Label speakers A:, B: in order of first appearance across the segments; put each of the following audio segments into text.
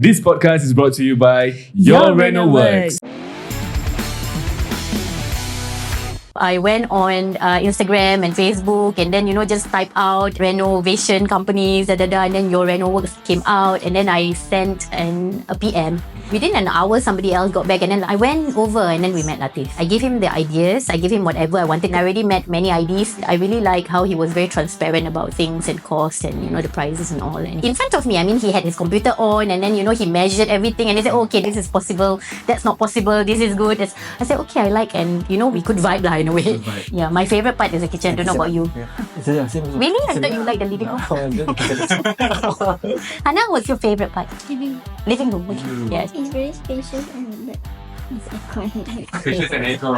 A: This podcast is brought to you by Your Reno Works.
B: I went on Instagram and Facebook and then, just type out renovation companies, and then Your Reno Works came out, and then I sent a PM. Within an hour, somebody else got back, and then I went over and then we met Latif. I gave him the ideas. I gave him whatever I wanted. I already met many IDs. I really like how he was very transparent about things and cost and, the prices and all. And in front of me, he had his computer on, and then, he measured everything and he said, okay, this is possible. That's not possible. This is good. I said, okay, I like, and, we could vibe in a way. Yeah, my favourite part is the kitchen. I don't know about you.
C: Yeah.
B: Really? I thought you like the living room. Hannah, what's your favourite part? Living room. Okay. Yes.
D: It's very spacious and it's quiet.
C: Spacious and aircon.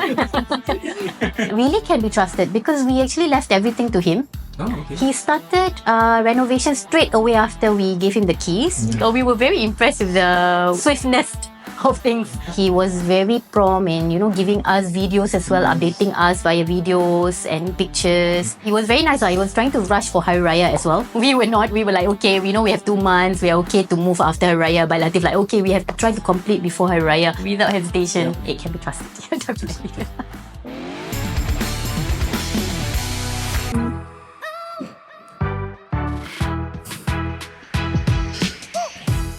B: Really can be trusted because we actually left everything to him.
C: Oh, okay.
B: He started renovation straight away after we gave him the keys. So we were very impressed with the swiftness of things. He was very prompt in, giving us videos as well, updating us via videos and pictures. He was very nice. He was trying to rush for Hari Raya as well. We were not. We were like, okay, we have 2 months. We are okay to move after Hari Raya. But Latif like, okay, we have to try to complete before Hari Raya without hesitation. Yeah. It can be trusted. Definitely.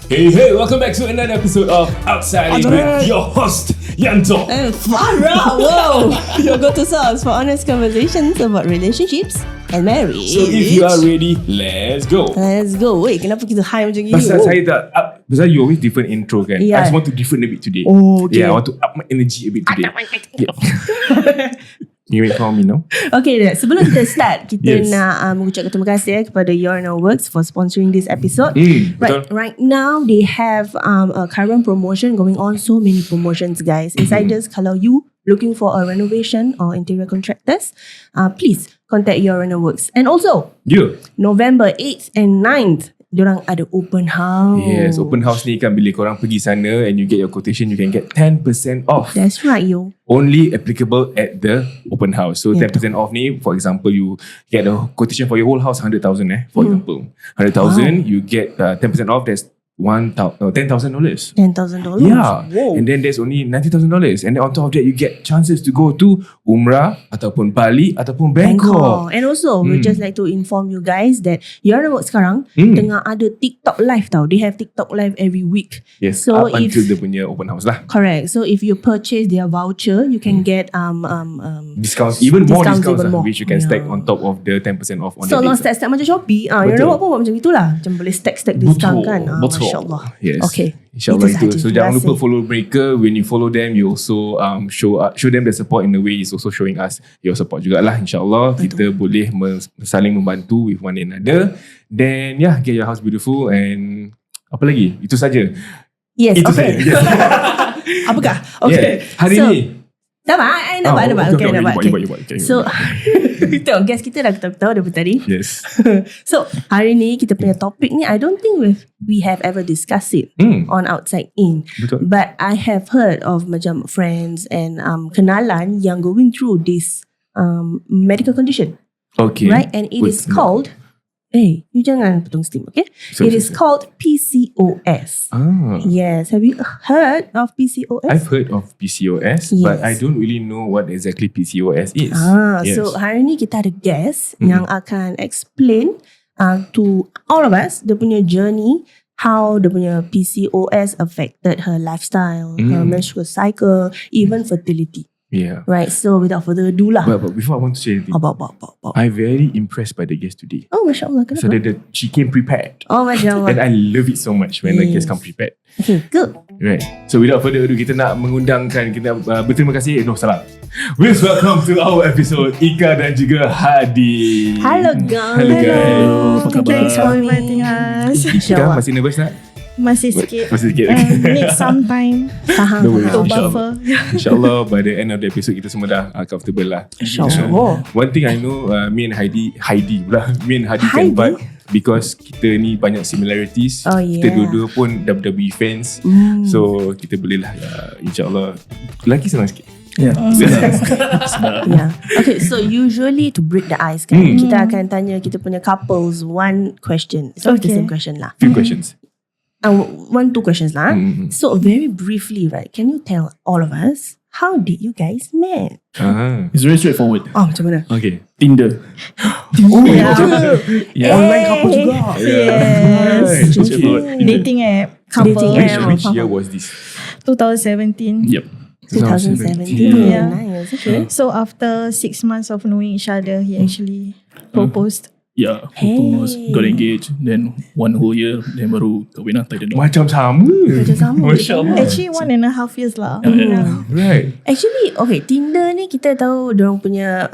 A: Hey, welcome back to another episode of Outside with your host, Yanto.
E: Farah, whoa! Your go-to source for honest conversations about relationships and marriage.
A: So if you are ready, let's go.
E: Let's go. Wait, kenapa kita high macam gini?
A: Pasal you always different intro kan.
E: Yeah.
A: I just want to different a bit today.
E: Oh, okay.
A: Yeah, I want to up my energy a bit today. You wait for me, no?
E: Okay, sebelum kita start, kita
A: Yes.
E: nak mengucapkan terima kasih kepada Your Reno Works for sponsoring this episode.
A: Betul.
E: Right now, they have a current promotion going on. So many promotions, guys. Insiders, kalau you looking for a renovation or interior contractors, please contact Your Reno Works. And also, November 8th and 9th, diorang ada open house.
A: Yes, open house ni kan bila korang pergi sana and you get your quotation, you can get 10% off.
E: That's right, yo.
A: Only applicable at the open house. So 10% off ni, for example, you get a quotation for your whole house 100,000 for example. 100,000, you get 10% off, that's $10,000.
E: $10,000.
A: Yeah.
E: Whoa.
A: And then there's only $90,000. And then on top of that, you get chances to go to Umrah ataupun Bali ataupun Bangkok.
E: And also, we just like to inform you guys that Your Reno Works sekarang tengah ada TikTok live tau. They have TikTok live every week.
A: Yes,
E: so
A: up until dia punya open house lah.
E: Correct. So if you purchase their voucher, you can get
A: Discounts, even more discounts
E: even more.
A: which you can stack on top of the 10% off on
E: so
A: the
E: long
A: day.
E: stack macam Shopee. Your Reno Works pun buat macam itulah. Macam boleh stack discount kan.
A: Betul.
E: Masya-Allah.
A: Yes.
E: Okay.
A: InsyaAllah
E: Itu
A: itu.
E: sahaja.
A: So jangan lupa follow mereka. When you follow them, you also show them the support in a way is also showing us your support jugalah. InsyaAllah kita boleh saling membantu with one another. Then get your house beautiful. And apa lagi? Itu saja.
E: Yes,
A: Itu
E: okay.
A: saja. Yes.
E: Apakah? Okay.
A: Hari
E: So,
A: ni
E: Dapat. Okay. So, kita guest kita dah tahu daripada tadi.
A: Yes.
E: So, hari ni kita punya topik ni, I don't think we have ever discussed it on Outside In.
A: Betul.
E: But I have heard of macam friends and kenalan yang going through this medical condition.
A: Okay.
E: Right? And it is called, you jangan potong steam, okay? It is called PCOS. Yes. Have you heard of PCOS?
A: I've heard of PCOS, but I don't really know what exactly PCOS is. Yes.
E: So hari ni kita ada guest yang akan explain to all of us dia punya journey, how dia punya PCOS affected her lifestyle, her menstrual cycle, even fertility.
A: Yeah.
E: Right. So without further ado lah.
A: But before I want to say anything,
E: About.
A: I'm very impressed by the guest today.
E: Oh, Masya Allah.
A: So
E: Kenapa?
A: she came prepared.
E: Oh, Masya
A: And
E: Allah.
A: I love it so much when the guest come prepared.
E: Okay, good.
A: Right. So without further ado, kita nak mengundangkan, kita berterima kasih. Please welcome to our episode Eicka dan juga Hadi.
E: Hello guys.
A: Hello guys.
E: Apa khabar?
D: Thanks for inviting us.
A: Eicka masih nervous tak?
D: Masih sikit.
A: Masih sikit.
D: Need some time
A: No worries,
D: to
A: insyaAllah.
D: buffer.
A: InsyaAllah by the end of the episode kita semua dah comfortable lah.
E: InsyaAllah.
A: One thing I know, me and Hadi can vibe because kita ni banyak similarities.
E: Oh,
A: Kita
E: yeah.
A: dua-dua pun WWE fans. So kita boleh lah InsyaAllah. Lelaki senang sikit.
E: Yeah. Okay, so usually to break the ice kan, kita akan tanya kita punya couples one question. It's not the
D: Okay.
E: same question lah.
A: Few questions.
E: 2 questions lah. So very briefly, right? Can you tell all of us how did you guys met?
C: It's very straightforward.
E: Macam mana?
A: Okay.
C: Tinder. Yeah.
E: Online couple juga.
D: Yes.
C: Straightforward.
D: Dating app. Couple.
E: Dating app.
A: Which year was this?
D: 2017.
C: Yep.
E: 2017.
D: Yeah.
E: Nice. Okay.
D: So after 6 months of knowing each other, he actually proposed.
C: Yeah, almost got engaged. Then 1 whole year, then baru kahwin lah. Tak ada no.
A: Macam sama.
E: Macam sama.
A: Masya Allah.
D: Actually 1.5 years lah.
A: Right.
E: Actually, okay, Tinder ni kita tahu diorang punya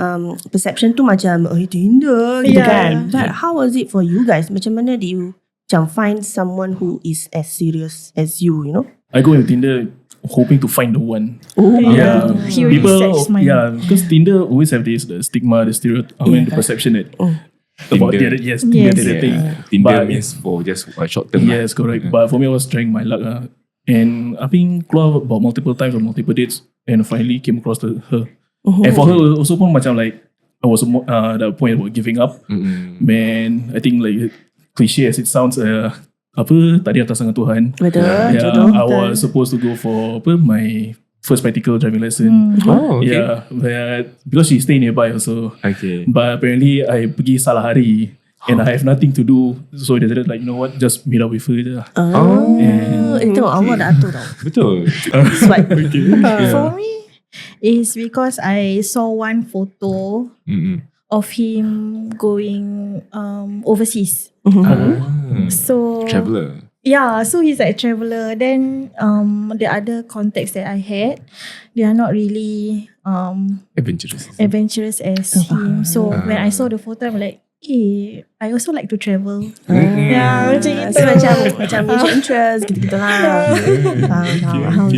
E: perception tu macam Tinder gitu
D: Yeah.
E: kan. But how was it for you guys? Macam mana do you macam find someone who is as serious as you know?
C: I go with Tinder hoping to find the one.
D: Yeah. He already sets mine.
C: Yeah, because Tinder always have this the stigma, the stereotype, the perception that about
A: Tinder.
C: Tinder did that thing.
A: Tinder
C: But-
A: means for just a short term.
C: Yes, correct. But for me, I was trying my luck. And I've been keluar about multiple times on multiple dates and finally came across her. And for her also pun macam like, I was at the point about giving up. Man, I think like cliche as it sounds, tadi atas tangan Tuhan.
E: Betul.
C: Yeah, I was supposed to go for my first practical driving lesson.
A: Oh, okay.
C: Yeah, but because she stay nearby also.
A: Okay.
C: But apparently I pergi salah hari and I have nothing to do. So they said like, you know what, just meet up with her je lah.
E: Itu Allah dah atur tau.
A: Betul.
E: Swipe.
D: For me, is because I saw one photo of him going overseas. So
A: Traveler.
D: yeah, so he's like a traveler. Then the other contacts that I had, they are not really
A: Adventurous.
D: as him. So when I saw the photo, I'm like, I also like to travel. Yeah, macam itu.
E: So macam mutual interest gitu-gitu lah. Faham.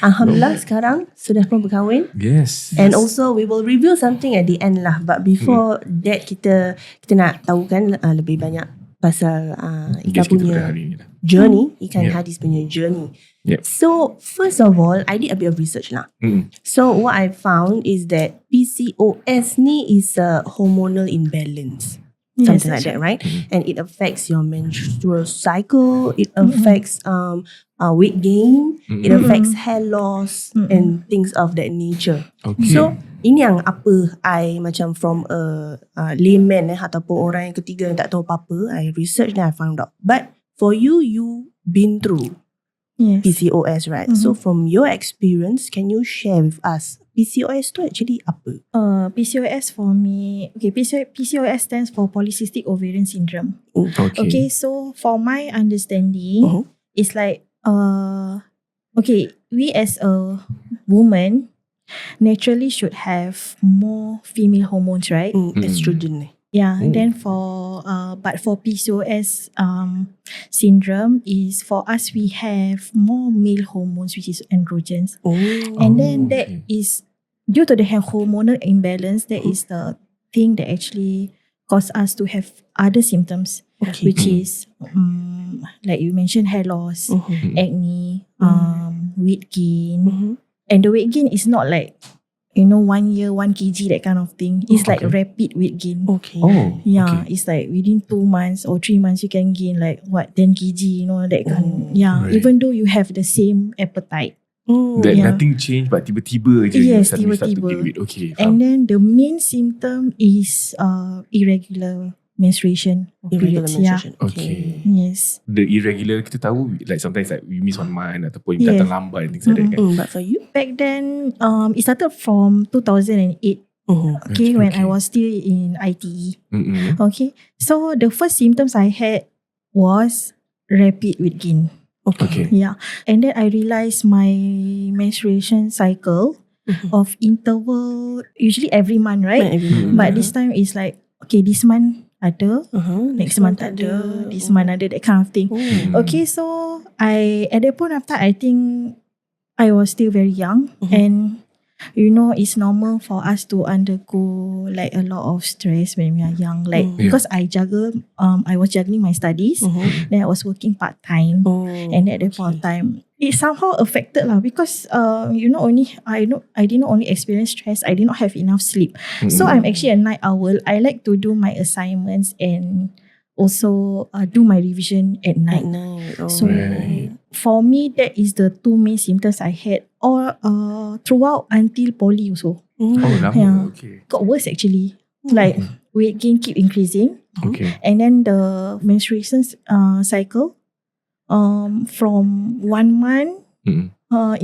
E: Alhamdulillah sekarang sudah pun berkahwin.
A: Yes.
E: And also we will reveal something at the end lah. But before that kita nak tahu kan lebih banyak pasal Eicka
A: Guess kita
E: punya
A: bukan hari ni lah.
E: journey, Eicka Hadi's punya journey.
A: Yep.
E: So first of all, I did a bit of research lah. So what I found is that PCOS ni is a hormonal imbalance. Something like that, right? And it affects your menstrual cycle. It affects weight gain. It affects hair loss and things of that nature.
A: Okay.
E: So ini yang apa I macam from a layman ataupun orang yang ketiga yang tak tahu apa-apa, I research and I found out. But for you been through PCOS, right? So from your experience, can you share with us PCOS tu actually apa?
D: PCOS for me, PCOS stands for polycystic ovarian syndrome. Okay, so for my understanding, it's like we as a woman naturally should have more female hormones, right?
E: Estrogen.
D: Yeah, and then but for PCOS syndrome is for us we have more male hormones, which is androgens. And then that is due to the hormonal imbalance, that is the thing that actually cause us to have other symptoms, which is like you mentioned, hair loss, acne, weight gain. And the weight gain is not like 1 year 1 kg that kind of thing. It's like rapid weight gain. It's like within 2 months or 3 months you can gain like 10 kg, that kind.
A: Right.
D: Even though you have the same appetite.
A: That nothing changed but tiba-tiba je you suddenly start to gain weight. Okay.
D: And then the main symptom is irregular menstruation.
E: Irregular
D: periods.
E: menstruation.
A: Okay.
D: Yes.
A: The irregular kita tahu like sometimes like we miss 1 month ataupun datang lambat and things like that kan.
E: But for you?
D: Back then, it started from 2008. Okay, when I was still in ITE. Okay, so the first symptoms I had was rapid weight gain.
A: Okay.
D: Yeah, and then I realized my menstruation cycle of interval usually every month, right? But this time is like this month ada, next month ada, this month ada, that kind of thing. Okay, so at that point of time, I think I was still very young, and it's normal for us to undergo like a lot of stress when we are young, like because I was juggling my studies, then I was working part time, and at that point of time, it somehow affected lah, because I did not only experience stress, I did not have enough sleep. So I'm actually a night owl. I like to do my assignments and also do my revision at
E: At
D: night.
E: night. Oh.
D: So
A: Right.
D: for me, that is the two main symptoms I had all throughout until poly also.
A: Oh, lama.
D: Yeah.
A: Okay.
D: Got worse actually. Like weight gain keep increasing,
A: Okay.
D: and then the menstruation cycle from 1 month
A: Mm.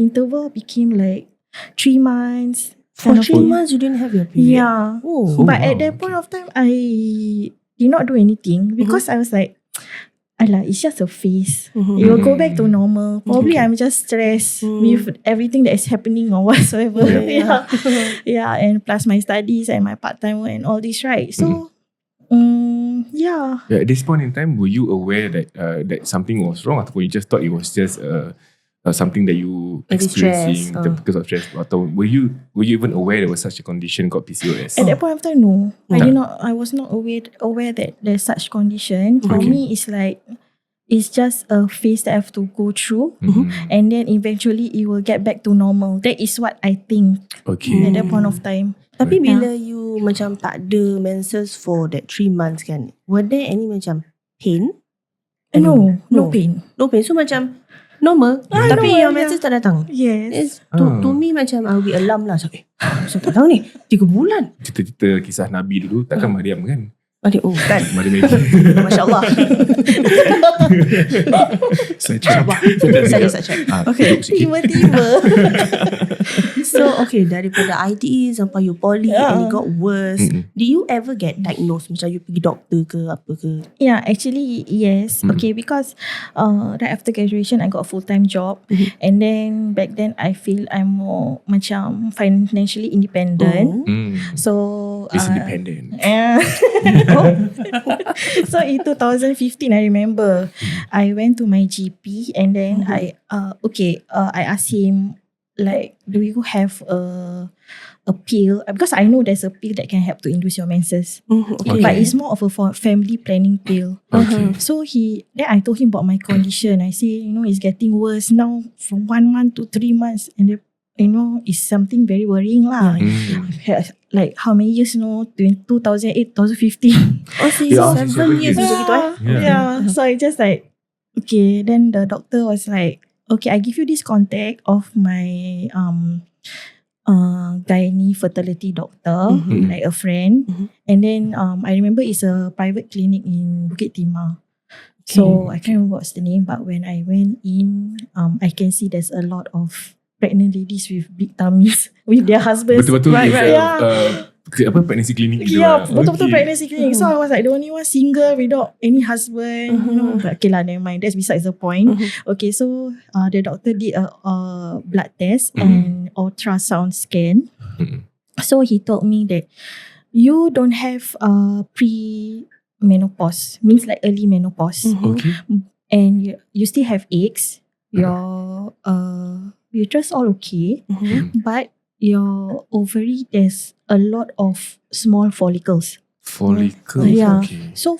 D: interval became like 3 months.
E: For
D: kind of
E: 3
D: thing.
E: months, you didn't have your period.
D: Yeah.
E: Oh.
D: But
A: wow,
D: at that point
A: okay.
D: of time, I did not do anything because I was like, alah, it's just a phase. It will go back to normal. Probably
A: Okay.
D: I'm just stressed with everything that is happening or whatsoever.
E: Yeah.
D: Yeah. And plus my studies and my part-time work and all this, right? So, yeah.
A: Yeah, at this point in time, were you aware that that something was wrong, or you just thought it was just something that you
E: Maybe
A: experiencing
E: stress,
A: because of stress? Or were you even aware there was such a condition called PCOS?
D: At that point of time, no.
A: No.
D: I was not aware that there's such condition. For
A: Okay.
D: me, it's like, it's just a phase that I have to go through. And then eventually it will get back to normal. That is what I think
A: Okay.
D: at that point of time.
E: Tapi bila you macam tak ada menses for that 3 months kan, were there any macam pain?
D: No pain.
E: No pain. So macam normal. Tapi
D: normal,
E: your menses tak datang.
D: Yes.
E: It's, to me macam I'll be alarm lah. So, so tak tahu ni 3 bulan.
A: Cerita-cerita kisah Nabi dulu, takkan Maryam kan?
E: Adik, oh kan.
A: Maryam
E: Masya Allah.
C: Saya check.
E: Saya check.
A: Okay.
D: Tiba-tiba.
E: So okay, daripada ITE sampai you poly and it got worse. Did you ever get diagnosed? Macam you pergi doktor ke apa ke?
D: Yeah, actually, yes. Okay, because right after graduation, I got a full-time job. And then back then, I feel I'm more macam financially independent. So
A: It's independent.
D: so in 2015, I remember I went to my GP and then I asked him, like, do you have a pill? Because I know there's a pill that can help to induce your menses.
A: Okay.
D: But it's more of a family planning pill.
A: Okay.
D: So then I told him about my condition. I say, it's getting worse now from 1 month to 3 months. And it's something very worrying lah. Like how many years, 2008, 2015.
E: Oh,
A: Yeah,
E: 7 years macam gitu
D: Yeah. So I just like, okay. Then the doctor was like, okay, I give you this contact of my gynae fertility doctor, like a friend. And then I remember it's a private clinic in Bukit Timah. So I can't remember what's the name, but when I went in, I can see there's a lot of pregnant ladies with big tummies with their husbands.
A: Betul-betul.
D: Right.
A: Apa pregnancy clinic gitu
D: Yeah,
A: lah.
D: betul-betul
A: Okay.
D: pregnancy clinic. So I was like the only one single without any husband. But okay lah, never mind. That's besides the point. Okay, so the doctor did a blood test and ultrasound scan. So he told me that you don't have pre-menopause, means like early menopause,
A: Okay.
D: and you still have eggs. Your uterus all okay, but your ovary, there's a lot of small follicles.
A: Follicles.
D: Yeah.
A: Okay.
D: So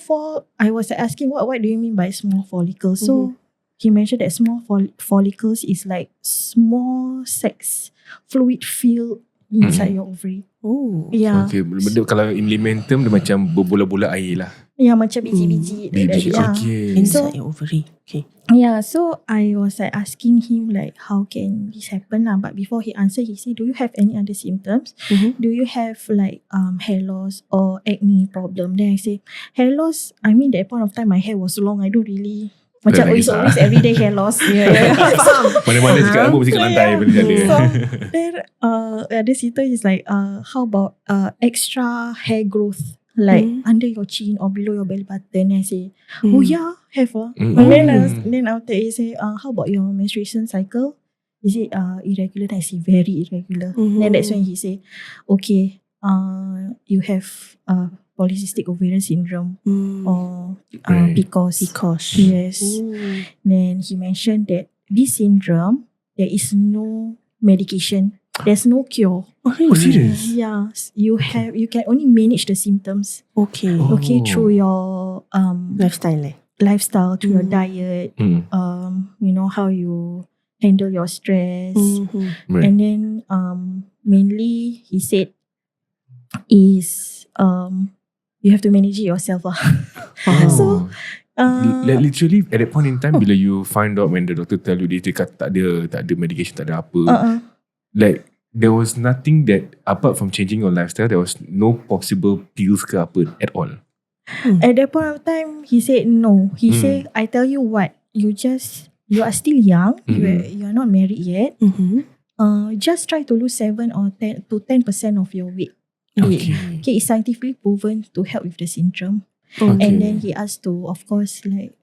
D: I was asking, what do you mean by small follicles? So he mentioned that small follicles is like small sex fluid filled inside your ovary.
E: Oh.
D: Yeah.
A: Okay. Kalau in layman term, dia macam berbola-bola air lah.
D: Yeah, macam biji-biji. like that,
A: Biji.
D: yeah.
A: Okay.
E: Inside your ovary. Okay.
D: Yeah, so I was like asking him like, how can this happen lah? But before he answered, he said, do you have any other symptoms? Do you have like hair loss or acne problem? Then I say, hair loss, I mean that point of time my hair was long. I don't really macam
A: Tak
D: always
A: kisah.
D: everyday hair loss.
A: Mana-mana cakap rambut mesti kat lantai. Benda ada.
D: So then the symptom is like, how about extra hair growth? Like under your chin or below your belly button. And I say, oh yeah, have And then after he say, how about your menstruation cycle? Is it irregular? I say very irregular. Then that's when he say, okay, you have polycystic ovarian syndrome or PCOS.
E: PCOS.
D: Yes. Then he mentioned that this syndrome, there is no medication. There's no cure.
A: Oh, serious?
D: Yeah, you can only manage the symptoms.
E: Okay.
D: Okay, through your lifestyle, through your diet, how you handle your stress,
A: Right.
D: and then mainly he said is you have to manage it yourself. So
A: literally at that point in time, bila you find out when the doctor tell you dia kata tak ada medication, tak ada apa, like there was nothing that apart from changing your lifestyle, there was no possible pills ke apa at all.
D: At that point of time, he said no. He said, I tell you what, you are still young, you are not married yet. Just try to lose 7 or 10 to 10% of your weight. Okay, it's scientifically proven to help with the syndrome. And then he asked to, of course, like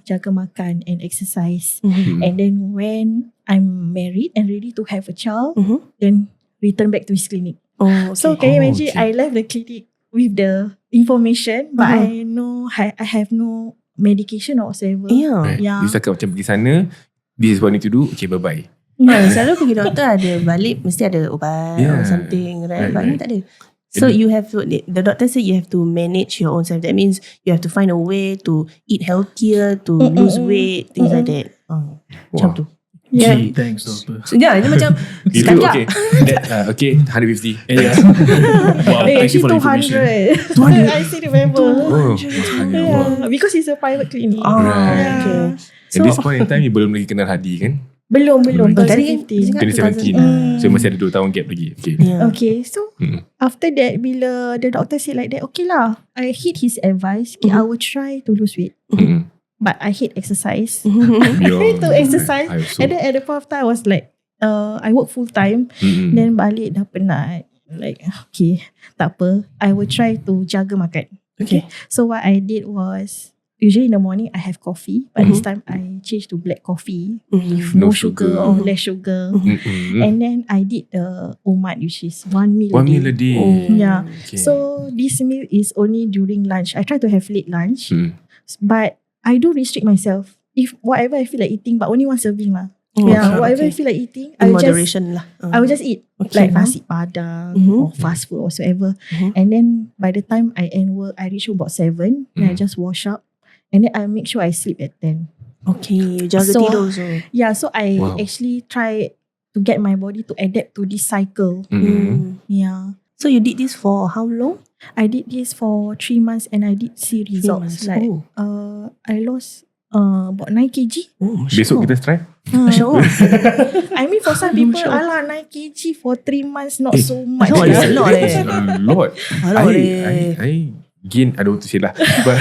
D: jaga makan and exercise. And then when I'm married and ready to have a child, then return back to his clinic. So can you imagine, I left the clinic with the information, but I know I have no medication or whatsoever.
A: You cakap macam pergi sana, this is what I need to do, okay, bye-bye.
E: Selalu pergi doktor ada balik mesti ada ubat or something, right? But ni tak ada. So you have to, the doctor said you have to manage your own self. That means you have to find a way to eat healthier, to lose weight, things like that. Macam tu.
C: Gee, thanks doctor.
E: So, dia macam
A: Okay, okay, 150.
C: Wow, thank you for the information.
D: 200. I still remember.
A: Wow.
D: Because it's a private clinic.
A: Right.
E: Okay.
A: At this point in time, you belum lagi kenal Hadi kan?
D: Belum.
E: Tadi
A: 2017. So masih ada 2 tahun gap lagi. Okay.
D: Okay, so after that, bila the doctor said like that, okay lah, I heed his advice. Okay, I will try to lose weight. But I hate exercise. I hate to exercise. And then at the point of time, I was like, I work full time. Then balik dah penat. Like, okay, tak apa. I will try to jaga makan. Okay. So what I did was, usually in the morning I have coffee, but this time I changed to black coffee with no sugar or less sugar. And then I did the OMAD, which is 1 meal a day.
A: 1 meal a day.
D: Yeah. So this meal is only during lunch. I try to have late lunch, but I do restrict myself. If whatever I feel like eating, but only 1 serving lah. Whatever I feel like eating,
E: in moderation lah.
D: I will just eat like nasi padang or fast food or whatsoever. And then by the time I end work, I reach home about 7. Then I just wash up. And then I make sure I sleep at 10.
E: Okay, you jaga tidur so.
D: Yeah, so I actually try to get my body to adapt to this cycle. Yeah.
E: So you did this for how long?
D: I did this for 3 months and I did see results. Like I lost about 9 kg.
A: Besok kita try.
D: I mean for some people, 9 kg for 3 months not so much.
A: It's a lot. I gain, I don't want to say lah, but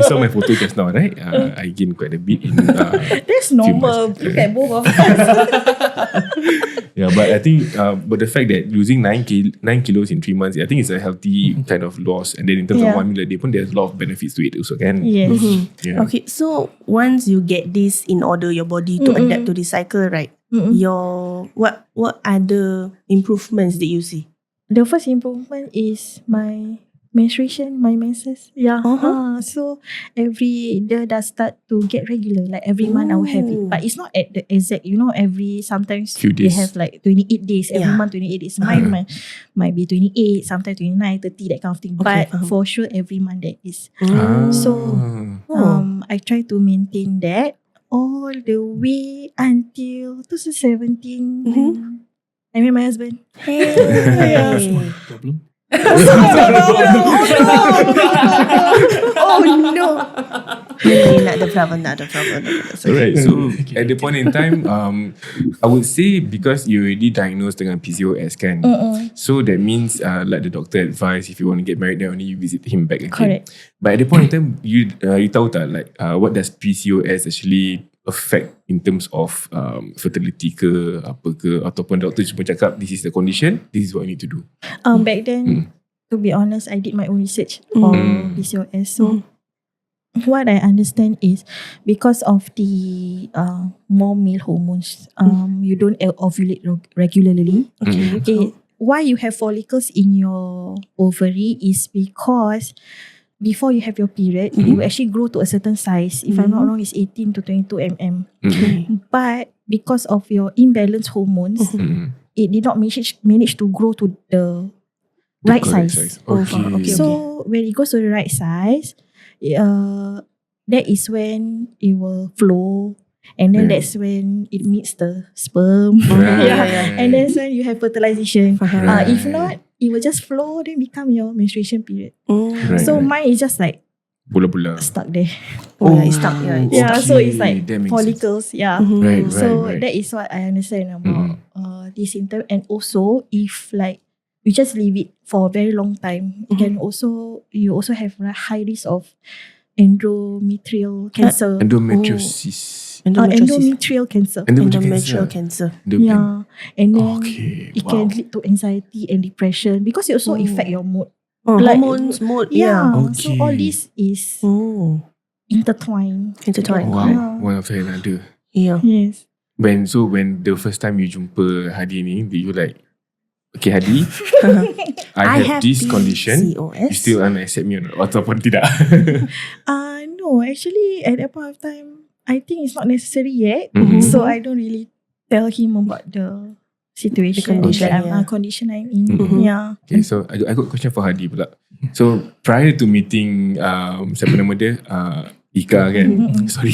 A: you saw my photo just now, right? I gain quite a bit in
D: that's normal. Look at both of us.
A: Yeah, but I think but the fact that losing 9 kilos in 3 months, I think it's a healthy kind of loss. And then in terms of 1 meal a day, there's a lot of benefits to it also, kan?
D: Yes.
E: Okay, so once you get this in order, your body to adapt to this cycle, right? Your what other improvements did you see?
D: The first improvement is my menstruation, my menses. So every day dah start to get regular. Like every month I will have it. But it's not at the exact, every sometimes
A: few days.
D: They have like 28 days. Every month 28 days. Mine might be 28, sometimes 29, 30, that kind of thing. But for sure every month that is. So I try to maintain that all the way until 2017. I met my husband.
C: Problem?
E: Oh no. Not the problem.
A: Alright, so at the point in time, I would say because you already diagnosed dengan PCOS kan, so that means like the doctor advised, if you want to get married, then only you visit him back again.
D: Correct.
A: But at the point in time, you tahu tak, like what does PCOS actually affect in terms of fertility ke apa ke, ataupun doktor cuma cakap this is the condition, this is what you need to do?
D: Back then, to be honest, I did my own research on PCOS. So what I understand is because of the more male hormones, you don't ovulate regularly. Okay. Why you have follicles in your ovary is because before you have your period, you actually grow to a certain size. If I'm not wrong, it's 18 to 22 mm. But because of your imbalance hormones, it did not manage to grow to the right size.
A: Okay.
D: So when it goes to the right size, that is when it will flow And then that's when it meets the sperm. And that's when you have fertilization. If not, it will just flow, then become your menstruation period. So mine is just like
A: Bola-bola.
D: stuck there.
E: It's stuck.
D: So it's like
A: that makes
D: follicles.
A: Right.
D: So that is what I understand about this symptom. And also, if like you just leave it for a very long time, you also have a high risk of endometrial cancer.
A: Endometriosis.
D: Endometrial cancer.
E: Endometrial cancer.
D: Yeah. And then it can lead to anxiety and depression because it also affect your mood. Like,
E: hormones, mood.
D: So all this is intertwined.
A: Wow. One after another.
D: Yes.
A: When the first time you jumpa Hadi ni, did you like, okay Hadi, I have this condition,
E: PCOS.
A: you still accept me or not? Ataupun tidak?
D: No, actually at that point of time, I think it's not necessary yet. So I don't really tell him about the situation, condition I'm in.
A: Okay, so I got a question for Hadi pula. So prior to meeting siapa nama dia, Eicka kan? Sorry,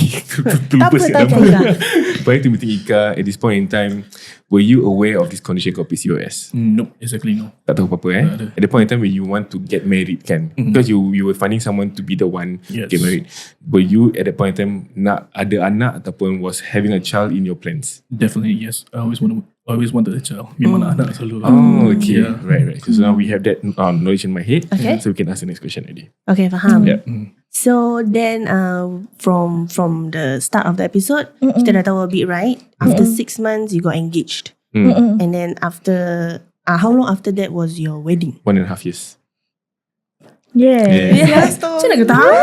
A: terlupa sikit nama. Prior to meeting Eicka, at this point in time, were you aware of this condition called PCOS?
C: Nope, exactly no.
A: Tak tahu apa-apa At the point in time when you want to get married kan, because you were finding someone to be the one to get married, were you at that point in time nak ada anak ataupun was having a child in your plans?
C: Definitely yes. I always wanted a child. Memang nak anak selalu.
A: Okay. Right. So now we have that knowledge in my head. So we can ask the next question already.
E: Okay, faham.
A: Yeah.
E: So then from the start of the episode, kita dah tahu a bit, right? After 6 months, you got engaged. And then after, how long after that was your wedding?
A: 1.5 years.
D: Yes.
E: Macam nak ketahui?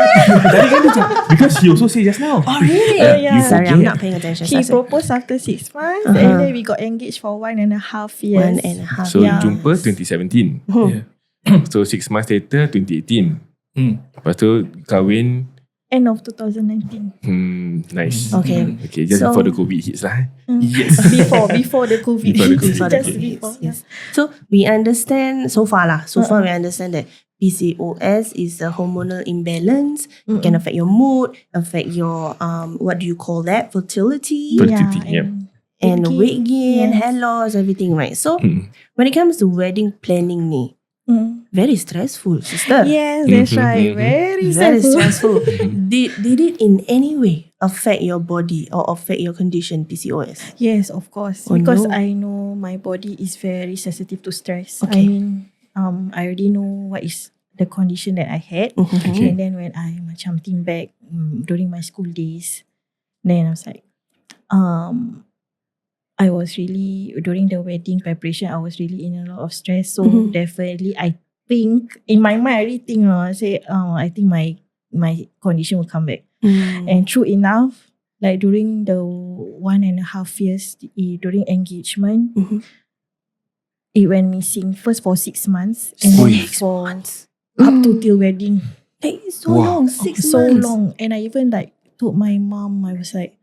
A: Tadi kan dia cakap, because he also say just now.
E: Oh really?
D: Yeah.
E: Sorry, I'm not paying attention.
D: He proposed after 6 months and then we got engaged for 1.5 years.
E: 1.5.
A: So jumpa 2017. So 6 months later 2018. Lepas tu kahwin
D: end of 2019.
A: Nice.
E: Okay,
A: just before the COVID hits lah.
D: Yes. before the COVID.
E: Yes. So we understand so far we understand that PCOS is a hormonal imbalance. It can affect your mood, affect your what do you call that? Fertility. And weight gain, hair loss, everything, right? So when it comes to wedding planning ni, very stressful, sister.
D: Yes, that's right. Very
E: stressful. Did it in any way affect your body or affect your condition, PCOS?
D: Yes, of course. Because I know my body is very sensitive to stress. I mean, I already know what is the condition that I had. And then when I macam think back during my school days, then I was like, I was really, during the wedding preparation, I was really in a lot of stress. So definitely, I think, in my mind, I really think, I say, I think my condition will come back. And true enough, like during the 1.5 years, during engagement, it went missing first for 6 months. And then for up to till wedding.
E: Hey, so long, 6 months.
D: So long. And I even like told my mom, I was like,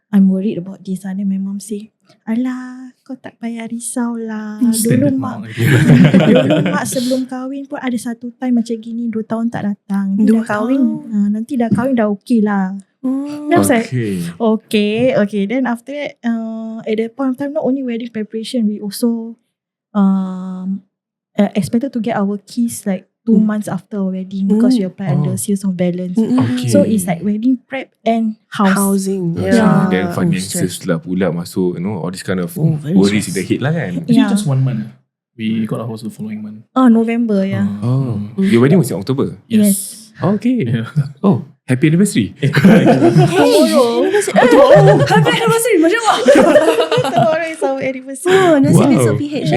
D: I'm worried about this. And then my mom say, alah, kau tak payah risau lah. Dulu mak sebelum kahwin pun ada satu time macam gini, 2 tahun tak datang. Nanti dah kahwin dah okay lah. Then I was like, okay. Then after that, at that point of time, not only wedding preparation, we also expected to get our keys like 2 months after our wedding because we apply under sales of balance. So it's like wedding prep and housing.
A: Then finances lah pula masuk, all this kind of worries in the head lah kan.
C: Actually just 1 month. We got our house the following month.
D: November,
A: Your wedding was in October?
D: Yes.
A: Okay. Happy anniversary.
D: Tomorrow.
E: Happy anniversary. Macam mana?
D: Tomorrow is our anniversary.
E: Nasib besok PH.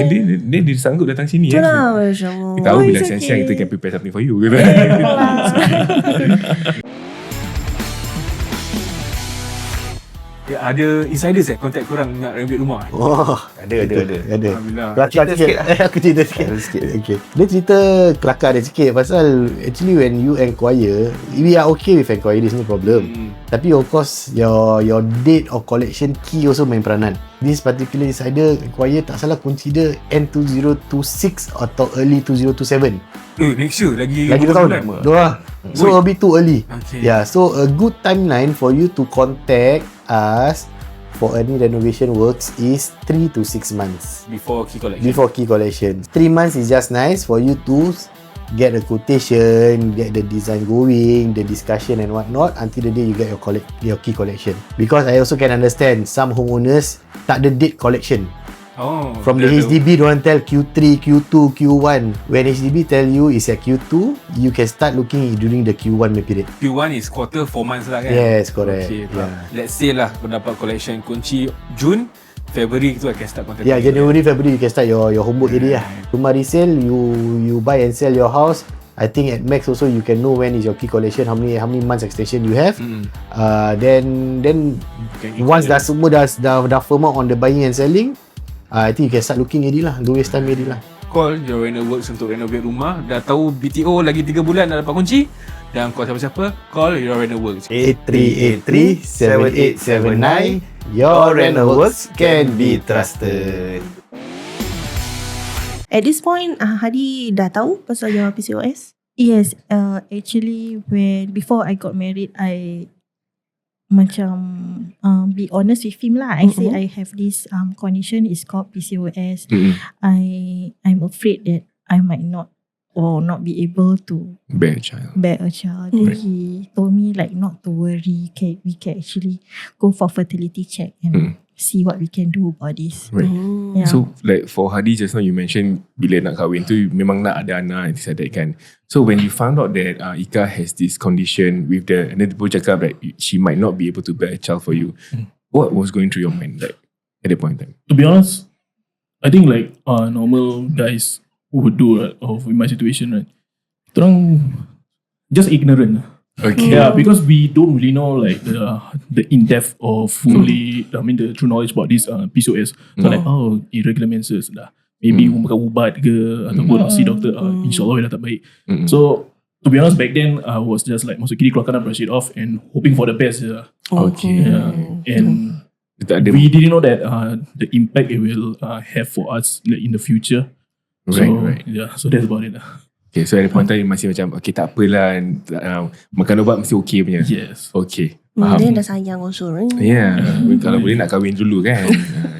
A: Dia sanggup datang sini.
E: Itulah macam
A: kita tahu bila siang-siang kita can prepare something for you. Ada insiders contact korang nak renovate rumah?
F: Ada.
A: Alhamdulillah.
F: Kelakar sikit. Aku cerita sikit. Okay. Dia cerita kelakar dia sikit pasal actually when you inquire, we are okay with inquiry, there's no problem. Tapi of course your date of collection key also main peranan. This particular insider inquire tak salah consider end 2026 atau early 2027.
A: Next year lagi
F: 2 tahun. So a bit too early.
A: Okay.
F: So a good timeline for you to contact us for any renovation works is 3 to 6 months
A: Before key collection.
F: before key collection. 3 months is just nice for you to get a quotation, get the design going, the discussion and whatnot until the day you get your key collection. Because I also can understand some homeowners tak ada date collection. From the HDB, diorang tell Q3, Q2, Q1. When HDB tell you is at Q2, you can start looking during the Q1 period.
A: Q1 is quarter 4 months lah kan?
F: Yes, correct.
A: Okay,
F: Yeah.
A: let's say lah kau dapat collection kunci Jun, February tu I can start contact.
F: Yeah, January, February you can start your homework already lah. Rumah resale, you buy and sell your house. I think at max also you can know when is your key collection, how many months extension you have. Then once dah semua dah firm out on the buying and selling, I think you can start looking already lah. 2 years time already lah.
A: Call Your Reno Works untuk renovate rumah. Dah tahu BTO lagi 3 bulan dah dapat kunci. Dan call siapa-siapa, call Your Reno Works.
F: 8383-7879. Your Reno Works can be trusted.
E: At this point, Hadi dah tahu pasal your PCOS?
D: Yes, actually before I got married, I macam be honest with him lah. I say I have this condition, it's called PCOS. I'm afraid that I might not be able to
A: Bear a child.
D: Then he told me like not to worry, we can actually go for fertility check and see what we can do about this.
A: Right.
D: Yeah.
A: So like for Hadi just now you mentioned bila nak kahwin tu memang nak ada anak and things like that kan. So when you found out that Eicka has this condition with the, and then people cakap that she might not be able to bear a child for you, what was going through your mind like at that point in time?
C: To be honest, I think like normal guys who would do of in my situation, right? Terang just ignorant.
A: Okay.
C: Yeah, because we don't really know like the in-depth or fully, the true knowledge about this PCOS. So like, irregular menses dah. Maybe makan ubat ke ataupun see doctor, insyaAllah dah tak baik. So to be honest, back then I was just like masuk kiri keluarkan, brush it off and hoping for the best.
A: Okay.
C: Yeah. And we didn't know that the impact it will have for us like, in the future.
A: Right.
C: Yeah, so that's about it.
A: Okay, so at the point time masih macam okay tak apalah, makan ubat mesti okay punya.
C: Yes.
A: Okay.
E: Dia dah sayang also, right?
A: Yeah. Kalau boleh nak kahwin dulu kan.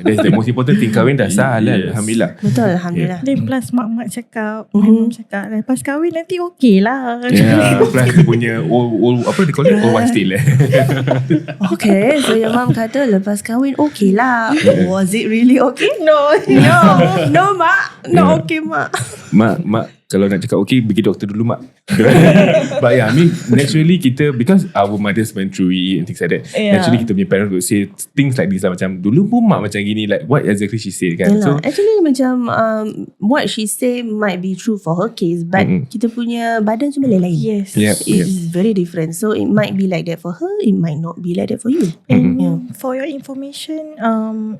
A: That's the most important thing. Kahwin dah sah lah.
C: Yes.
A: Alhamdulillah.
E: Betul, Alhamdulillah.
D: Then plus mak cakap, cakap lepas kahwin nanti okey lah.
A: Yeah. Plus dia punya old apa dia call it? Old wife tale.
E: Okay, so your mom kata lepas kahwin okay lah. Was it really okay? No, mak. Not okay, mak.
A: Mak kalau nak cakap okay, pergi doktor dulu mak. But yeah, I mean naturally kita, because our mothers went through it and things like that, naturally kita punya parents would say things like this lah, macam dulu pun mak macam gini, like what exactly she said kan. So
E: actually macam what she say might be true for her case, but kita punya badan semua lain-lain.
D: Yes.
E: It's very different. So it might be like that for her, it might not be like that for you.
D: And for your information,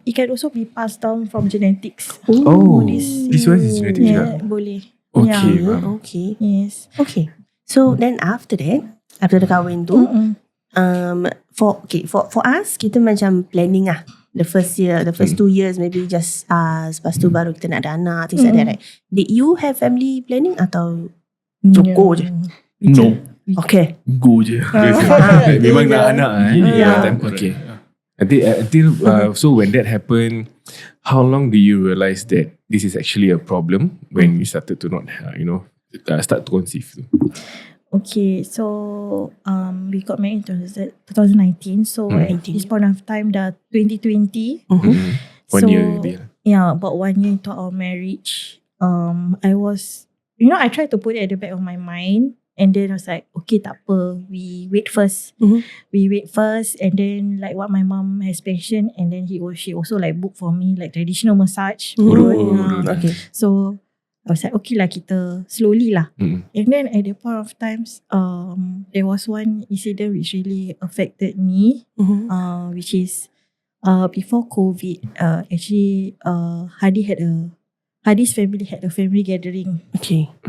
D: it can also be passed down from genetics.
A: this one is genetic juga.
D: Boleh.
A: Okay.
E: Okay.
D: Yes.
E: Okay. So then after that, after the kahwin tu, for us, kita macam planning lah. The first year, the first 2 years maybe just us. Lepas tu baru kita nak ada anak, things like that, right? Did you have family planning atau go je?
C: No.
E: Okay.
C: Go je.
A: Memang nak anak
C: Yeah.
A: Okay. Until so when that happened, how long do you realize that this is actually a problem when you started to not, start to conceive?
D: Okay, so we got married in 2019. So at this point of time, dah 2020.
A: 1 year maybe.
D: Yeah, about 1 year into our marriage, I was, I tried to put it at the back of my mind. And then I was like, okay, tak apa, we wait first. We wait first, and then like what my mom has mentioned, and then she also like booked for me like traditional massage.
E: Okay.
D: So I was like, okay lah, kita slowly lah. And then at the point of times, there was one incident which really affected me, which is before COVID. Actually, Hadi's family had a family gathering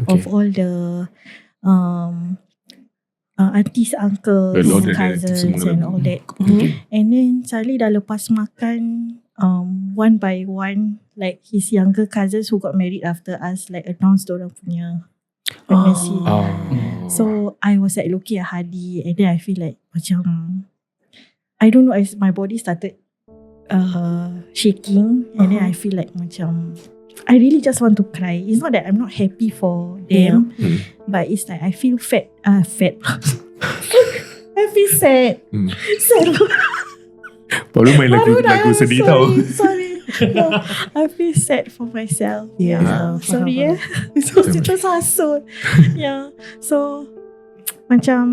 D: of all the aunties, uncles, cousins and all that. And then suddenly dah lepas makan, one by one, like his younger cousins who got married after us, like announced dorang punya pregnancy. So I was like looking at Hadi, and then I feel like macam I don't know, my body started shaking, and then I feel like macam I really just want to cry. It's not that I'm not happy for them, but it's like I feel fat. I feel sad. Sad.
A: Baru main lagu sedih tau.
D: Sorry. No, I feel sad for myself. Sorry Itu sasut. So macam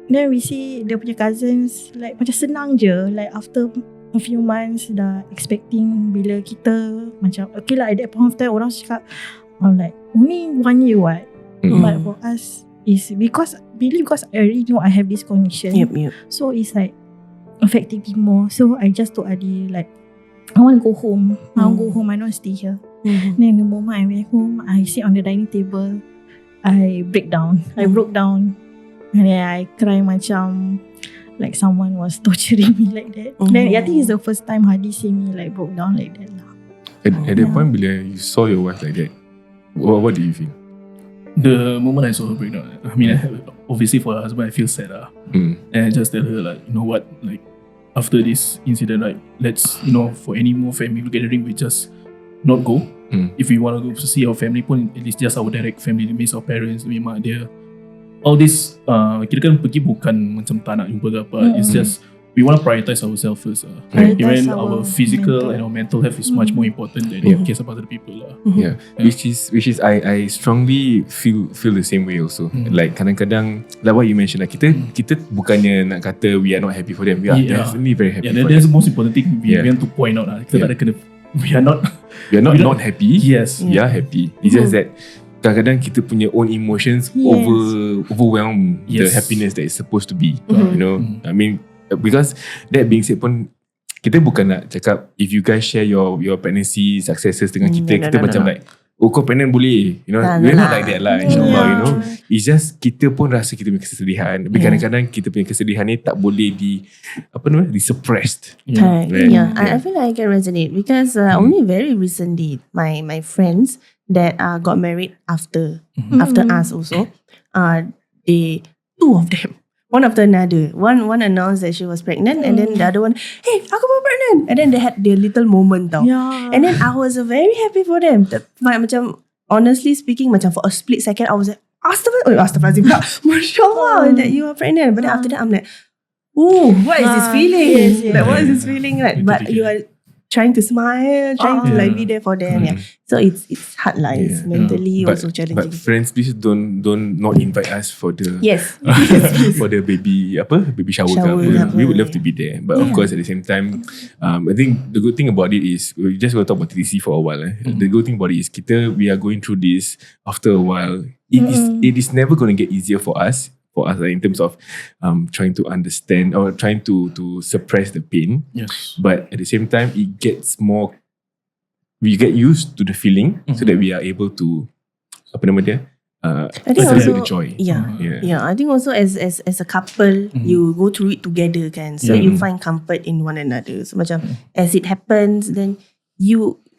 D: then we see dia punya cousins like macam senang je, like after a few months dah expecting, bila kita macam okay lah, at that point of time orang cakap like only 1 year what, but for us is because I already know I have this condition. So it's like affecting me more. So I just told Adi like I want to go home. I want to go home. I don't want to stay here. Then the moment I went home, I sit on the dining table, I broke down, and then I cry macam like someone was torturing me like that. Then I think it's the first time Hadi see me like broke down like that lah.
A: At that point bila you saw your wife like that, what do you feel?
C: The moment I saw her break down, I mean, obviously for her husband, I feel sad. And I just tell her like, you know what, like after this incident, like let's, for any more family gathering, we just not go. If we want to go to see our family pun, at least just our direct family, means our parents, mak dia. All this, kita kan pergi bukan macam tak nak jumpa ke apa. It's just we want to prioritize ourselves first. Even our physical and our mental health is much more important than the case of other people lah.
A: Which is I strongly feel the same way also. Like kadang-kadang like what you mentioned, like kita bukannya nak kata we are not happy for them. We are definitely very happy for them.
C: That's the most important thing we want to point out lah. Kita tak ada kena, we are not happy. Yes,
A: we are happy. It's just that kadang-kadang kita punya own emotions overwhelm the happiness that is supposed to be. I mean, because that being said pun, kita bukan nak cakap if you guys share your pregnancy successes dengan kita macam like kau pregnant boleh, we're not like that lah, insyaAllah. It's just kita pun rasa kita punya kesedihan, tapi kadang-kadang kita punya kesedihan ni tak boleh di suppressed.
E: I feel like I can resonate because only very recently my friends that got married after us also, two of them, one after another. One announced that she was pregnant, and then the other one, hey, aku pun pregnant. And then they had their little moment tau. And then I was very happy for them. Macam honestly speaking, macam for a split second, I was like, Astaghfirullahaladzim, Masya Allah, that you are pregnant. But then after that, I'm like, ooh, what is this feeling? Like, what is this feeling like? But you are trying to smile, trying to like be there for them. So it's hard lah. It's mentally also challenging.
A: But friends, please don't not invite us for the for the baby shower. We would love to be there, but of course at the same time, I think the good thing about it is we just going to talk about TTC for a while. The good thing about it is we are going through this after a while. It is never going to get easier for us in terms of trying to understand or trying to suppress the pain. But at the same time, it gets more, we get used to the feeling so that we are able to
E: I think
A: celebrate the joy.
E: I think also as a couple, you go through it together kan. So you find comfort in one another. So macam as it happens, then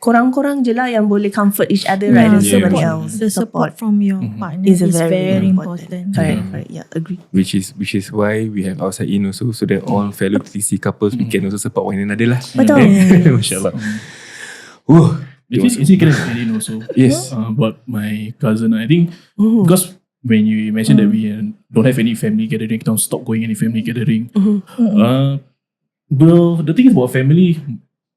E: korang-korang je lah yang boleh comfort each other rather than somebody else.
D: The support from your partner is very important.
E: Correct. Yeah, agree.
A: Which is why we have outside in also, so that all fellow TTC couples we can also support one another lah.
E: Betul.
A: Masya Allah.
C: Is it can I add in also?
A: Yes.
C: About my cousin, I think because when you mentioned that we don't have any family gathering, don't stop going any family gathering. The thing is about family,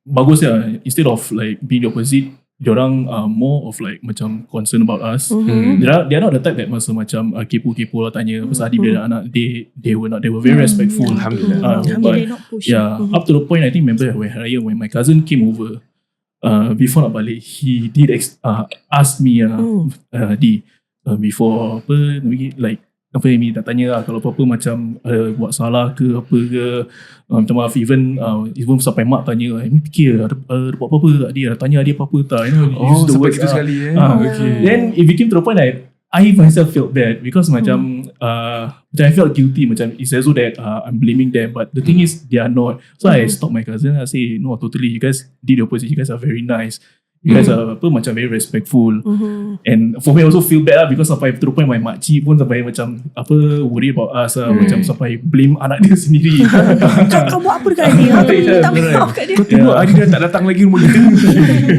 C: bagus ya, instead of like being the opposite, diorang more of like macam concern about us. They are not the type that masa macam kepo-kepo lah tanya pasal Hadi bila anak. They were very respectful.
A: Alhamdulillah.
C: But up to the point, I think remember when my cousin came over before nak balik, he did ask me before like apa ni tak tanya lah, kalau apa-apa macam buat salah ke apa ke, macam maaf, even sampai mak tanya, ni fikir ada buat apa-apa dia, tanya dia apa-apa tak, use the words
A: sekali
C: okay. Then it became to the point that I myself felt bad because macam I felt guilty, macam it's also that I'm blaming them, but the thing is they are not. So I stopped my cousin, I say no, totally, you guys did the opposite, you guys are very nice. You guys are macam very respectful. And for me I also feel bad lah, because sampai to the point my makcik pun sampai macam worry about us lah, macam sampai blame anak dia sendiri.
E: Kau buat apa dekat dia? Minta maaf kat dia.
A: Kau tengok Adi dah tak datang lagi rumah kita.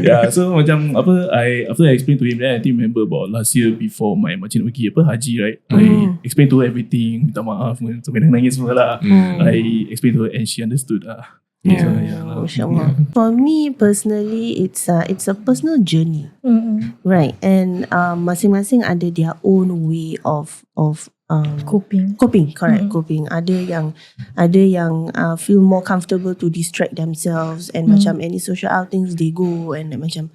C: Yeah, so macam after I explained to him, then I think remember about last year before my makcik nak pergi haji, right? I explained to her everything, minta maaf, sampai nangis semua lah. I explained to her and she understood lah.
A: Yeah.
E: Masya-Allah. For me personally, it's a personal journey, right? And masing-masing ada their own way of
D: Coping.
E: Correct. Coping. Ada yang feel more comfortable to distract themselves, and macam any social outings they go and macam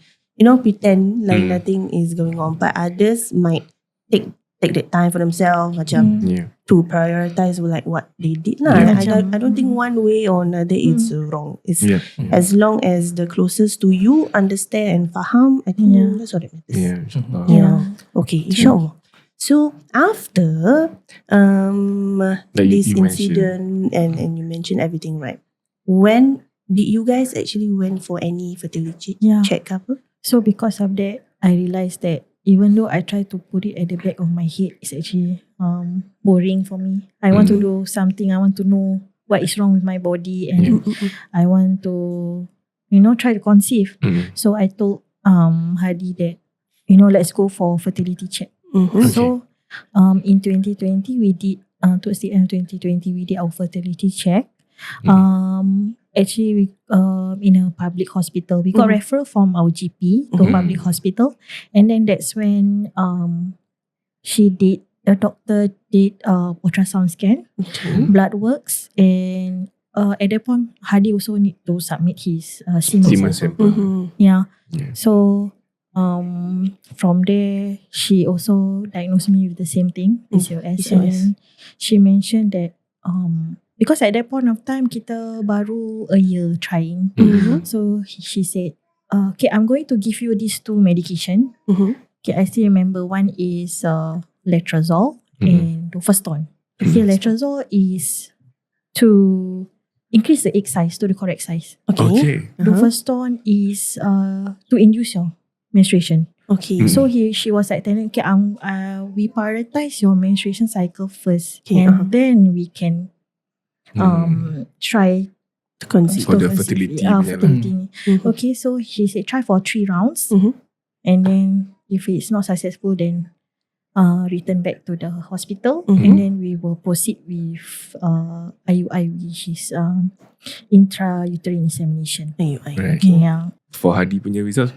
E: pretend like nothing is going on. But others might take that time for themselves, macam to prioritize like what they did lah. I don't think one way or another is wrong. It's as long as the closest to you understand and faham, I think that's what it matters.
A: Yeah, insyaAllah.
E: Yeah. Okay, insyaAllah. So after this
A: you
E: incident and you mentioned everything, right? When did you guys actually went for any fertility check apa?
D: So because of that, I realized that even though I try to put it at the back of my head, it's actually boring for me. I want to do something. I want to know what is wrong with my body, and I want to, try to conceive. So I told Hadi that, let's go for fertility check. So in 2020, we did, towards the end of 2020, we did our fertility check. Actually, we, in a public hospital, we got referral from our GP to a public hospital, and then that's when the doctor did ultrasound scan, blood works, and at that point, Hadi also need to submit his semen sample. Yeah. So from there, she also diagnosed me with the same thing, PCOS, and she mentioned that because at that point of time, kita baru a year trying. So she said, okay, I'm going to give you these two medication. Okay, I still remember one is letrozole and dofaston. Okay, letrozole is to increase the egg size to the correct size.
A: Okay.
D: Dofaston is to induce your menstruation.
E: Okay.
D: So she was like telling, okay, we prioritize your menstruation cycle first, and then we can try
E: to conceive
A: for the fertility.
D: Okay, so she said try for 3 rounds, and then if it's not successful, then return back to the hospital, and then we will proceed with IUI, which is intrauterine insemination.
E: IUI.
A: Right.
D: Yeah.
A: For Hadi punya results,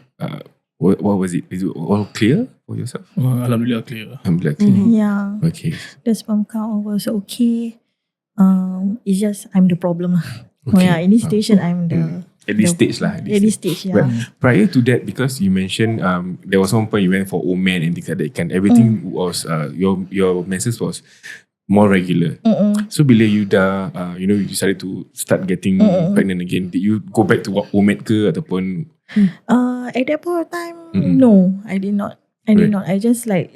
A: what was it? Is it all clear for yourself?
C: Alhamdulillah clear.
A: Alhamdulillah clear.
D: Yeah.
A: Okay.
D: The sperm count was okay. It's just I'm the problem.
A: Okay.
D: Yeah, in this situation, I'm the
A: at this stage lah.
D: At this stage, yeah.
A: But prior to that, because you mentioned there was one point you went for OMEN and things like that, kan everything was your menses was more regular. So bila you dah you decided to start getting pregnant again, did you go back to OMEN ke ataupun?
D: At that point of time, no, I did not. I just let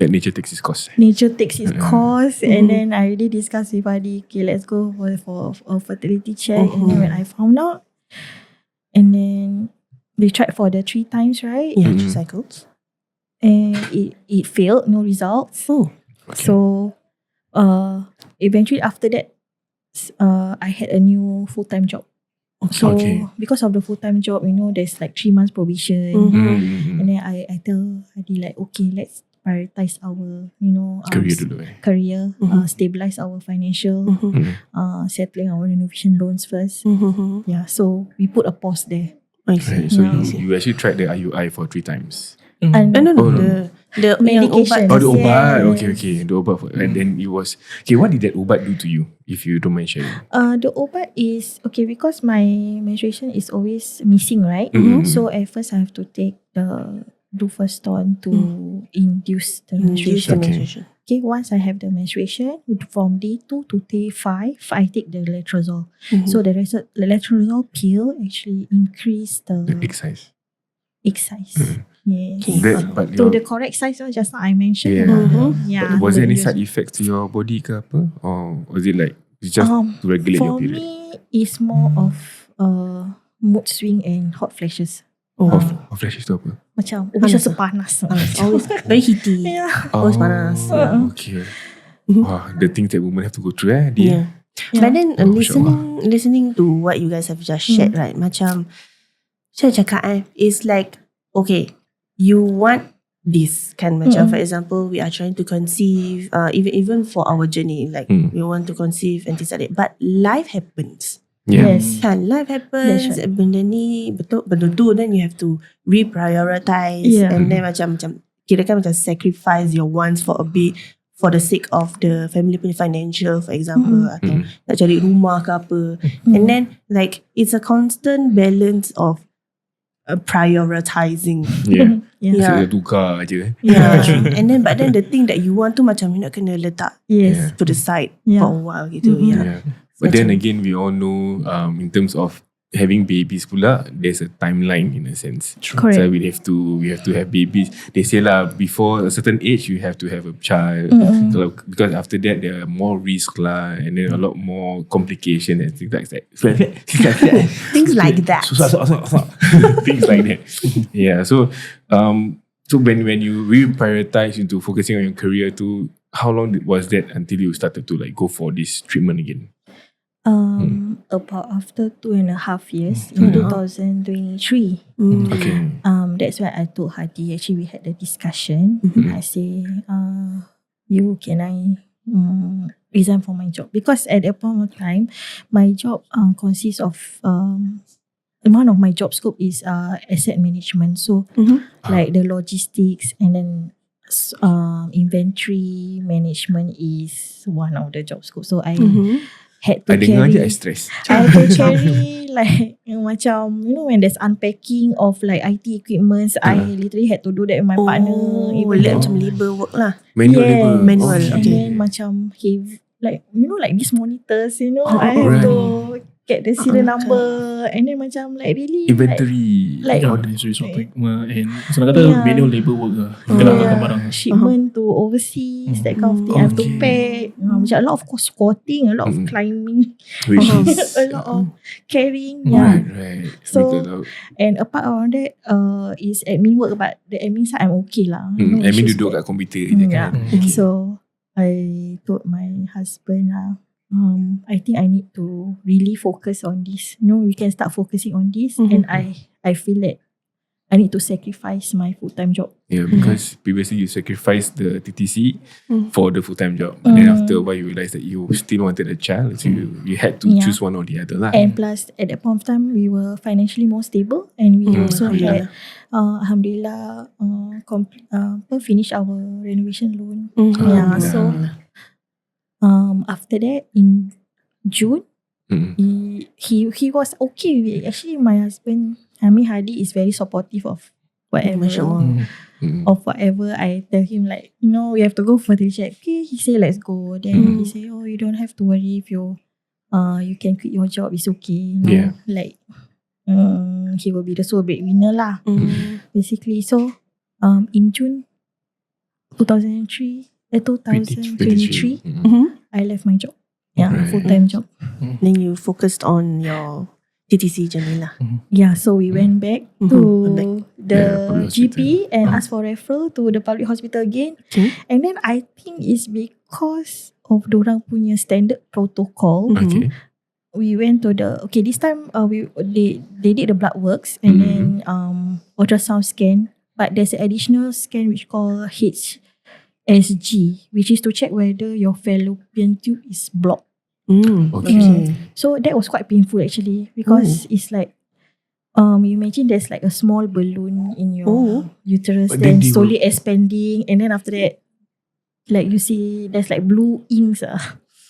A: nature takes its course.
D: Nature takes its course, and then I already discussed with Hadi, okay, let's go for a fertility check. And then when I found out, and then they tried for the 3 times, right?
E: Yeah, 3 cycles.
D: And it failed, no results.
E: Okay.
D: So eventually after that, I had a new full-time job. So because of the full-time job, there's like 3 months probation. And then I tell Hadi like, okay, let's prioritize our, career, stabilize our financial, settling our renovation loans first. Yeah, so we put a pause there.
E: I see.
A: So you actually tried the IUI for 3 times.
D: And
E: the
D: medication.
A: The ubat. Okay. The ubat. And then it was... Okay, what did that ubat do to you, if you don't mind sharing?
D: The ubat is... Okay, because my menstruation is always missing, right? So at first I have to take the dofaston to induce the menstruation. Okay, once I have the menstruation, from day 2 to day 5, I take the letrozole. So the letrozole pill actually increase the
A: egg size.
D: Yes.
A: But
D: to the correct size, just now I mentioned.
A: But was there any side effects to your body ke apa? Or was it like just to regulate your period?
D: For me, it's more of mood swing and hot flashes.
A: Hot flashes tu apa?
D: Macam macam sepanas.
E: Always very heaty. Always panas.
A: Okay. Wah, the things that women have to go through dia.
E: But then
A: Oh,
E: listening to what you guys have just shared, right? Macam saya cakap it's like, okay, you want this kan, macam for example we are trying to conceive, even for our journey, like we want to conceive and things like that, but life happens.
D: Yes.
E: Kan, life happens, benda ni benda tu, then you have to reprioritize, and then macam kira kan macam sacrifice your wants for a bit, for the sake of the family punya financial, for example, atau nak cari rumah ke apa, and then like it's a constant balance of prioritizing.
A: Saya tukar je.
E: And then but then the thing that you want tu macam you nak kena letak to the side for a while gitu.
A: But then again, we all know in terms of having babies pula, there's a timeline in a sense.
D: Correct.
A: So we have to have babies. They say lah, before a certain age you have to have a child. So, because after that there are more risk lah, and then a lot more complication and things like that.
E: Things like that.
A: Things like that. Yeah. So when you reprioritize into focusing on your career too, how long was that until you started to like go for this treatment again?
D: About after 2.5 years in 2023.
A: Okay.
D: That's why I told Hadi. Actually, we had the discussion. I say, can I resign from my job? Because at that point of time, my job consists of one of my job scope is asset management. So, like the logistics and then inventory management is one of the job scope. So I had to
A: dengar je
D: carry.
A: I stress.
D: I had to carry like macam when there's unpacking of like IT equipments, I literally had to do that with my partner. Even though
E: Macam labor work lah.
A: Manual labor.
E: Manual.
D: and then macam heavy, like like these monitors, I have to get the serial number, and then macam like really
A: Inventory.
D: like
C: It's resource and senang kata manual labor work lah. Kena barang.
D: shipment to overseas, that kind of thing. I have to pack. Macam a lot of squatting, a lot of climbing,
A: Which is
D: a lot of carrying.
A: right.
D: So,
A: Because of-
D: and apart from that, is admin work, but the admin side I'm okay lah. No
A: I mean
D: issues
A: duduk
D: there.
A: kat komputer je kan.
D: So I told my husband I think I need to really focus on this. We can start focusing on this, and I feel that I need to sacrifice my full-time job.
A: Yeah, because previously you sacrificed the TTC for the full-time job. But then after a while you realised that you still wanted a child, so you had to choose one or the other lah.
D: And plus, at that point of time, we were financially more stable, and we also had, alhamdulillah, finish our renovation loan. So after that, in June, he was okay with it. Actually, my husband, Hadi, is very supportive of whatever. Of whatever I tell him, like, we have to go for the check. Okay, he say let's go. Then he say, you don't have to worry if you can quit your job. It's okay. Like he will be the sole breadwinner lah. Basically, so in June 2023, I left my job. Full-time job.
E: Then you focused on your TTC journey lah.
D: So we went back to the
A: public
D: GP and asked for referral to the public hospital again. And then I think it's because of dorang punya standard protocol.
A: Okay.
D: We went to this time they did the blood works and then ultrasound scan, but there's an additional scan which called HSG, which is to check whether your fallopian tube is blocked.
A: Okay.
D: So that was quite painful actually, because it's like you imagine there's like a small balloon in your uterus,
A: But
D: then
A: then they
D: slowly expanding, and then after that, like you see there's like blue inks.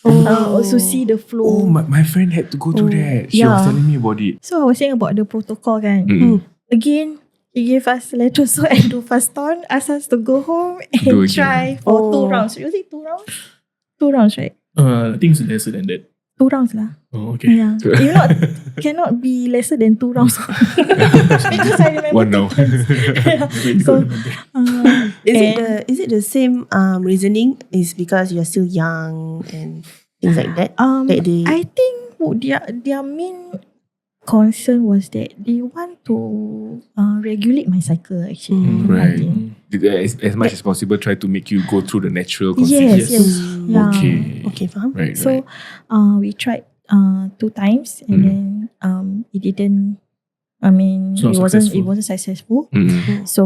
D: Also see the flow.
A: Oh, my friend had to go through that. She was telling me about it.
D: So I was saying about the protocol kan. Again, he gave us letrozole and duphaston, asked us to go home and
A: Do again.
D: try for 2 rounds. Was it 2 rounds? 2 rounds, right?
C: I think it's lesser than that.
D: 2 rounds lah.
C: Oh, okay.
D: Yeah. Cannot be lesser than 2 rounds. Because I remember
A: One now.
D: So,
E: Is it the same reasoning? Is because you're still young and things like that?
D: I think their main concern was that they want to regulate my cycle actually. I
A: Right.
D: think.
A: As much as possible, try to make you go through the natural
D: Yes,
A: concept.
D: yes. Yeah.
E: Okay, faham.
A: Right.
D: So we tried 2 times and then it didn't. I mean,
C: It's not
D: it
C: successful.
D: wasn't successful.
A: Mm.
D: So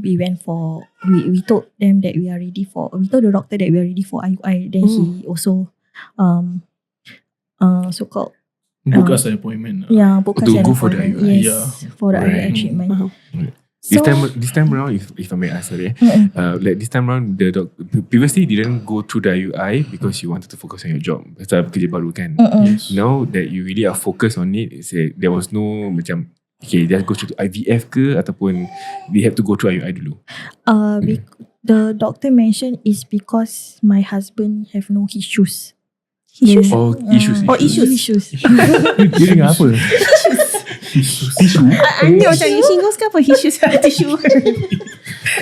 D: we went for we told them that we are ready for. We told the doctor that we are ready for IUI. Then he also so called
C: Book us an appointment.
D: book
A: To
D: us an
A: go for the
D: appointment.
A: IUI.
D: Yes, for the
A: Right.
D: IUI treatment.
A: This
D: So-
A: this time around, if I may ask, sorry,
D: Mm-mm.
A: like this time around, previously you didn't go through the IUI because you wanted to focus on your job. Pasal kerja baru kan.
C: Yes.
A: Now that you really are focused on it, there was no macam okay, just go through to IVF ke ataupun they have to go through IUI dulu.
D: The doctor mentioned is because my husband have no issues.
E: Issues?
A: Oh, issues.
D: Issues.
A: Dia dengar apa?
C: Tisu.
E: Anda macam shingles ke apa? Issues tissue.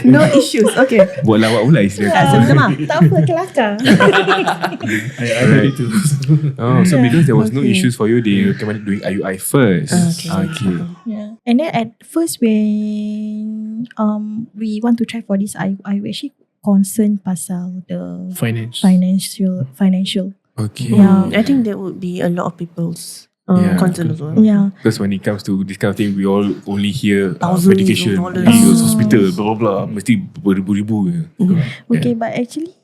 E: No issues. Okay.
A: Buat lawak pula istilah.
E: Sama-sama.
D: Tak apa, kelakar.
C: I heard it too.
A: Oh, so because there was no
D: Okay.
A: issues for you, they recommended doing IUI first. Okay.
D: Yeah. And then at first when we want to try for this IUI, we actually concerned pasal the
C: Finance.
D: financial.
A: Okay.
D: Yeah.
E: I think that would be a lot of people's
A: Yeah.
E: concern as well.
D: Yeah.
A: Because when it comes to this kind of thing, we all only hear
E: Thousands
A: medication,
E: of dollars.
A: bills, hospital, blah blah blah. Mesti beribu-ribu je.
D: Okay, but actually,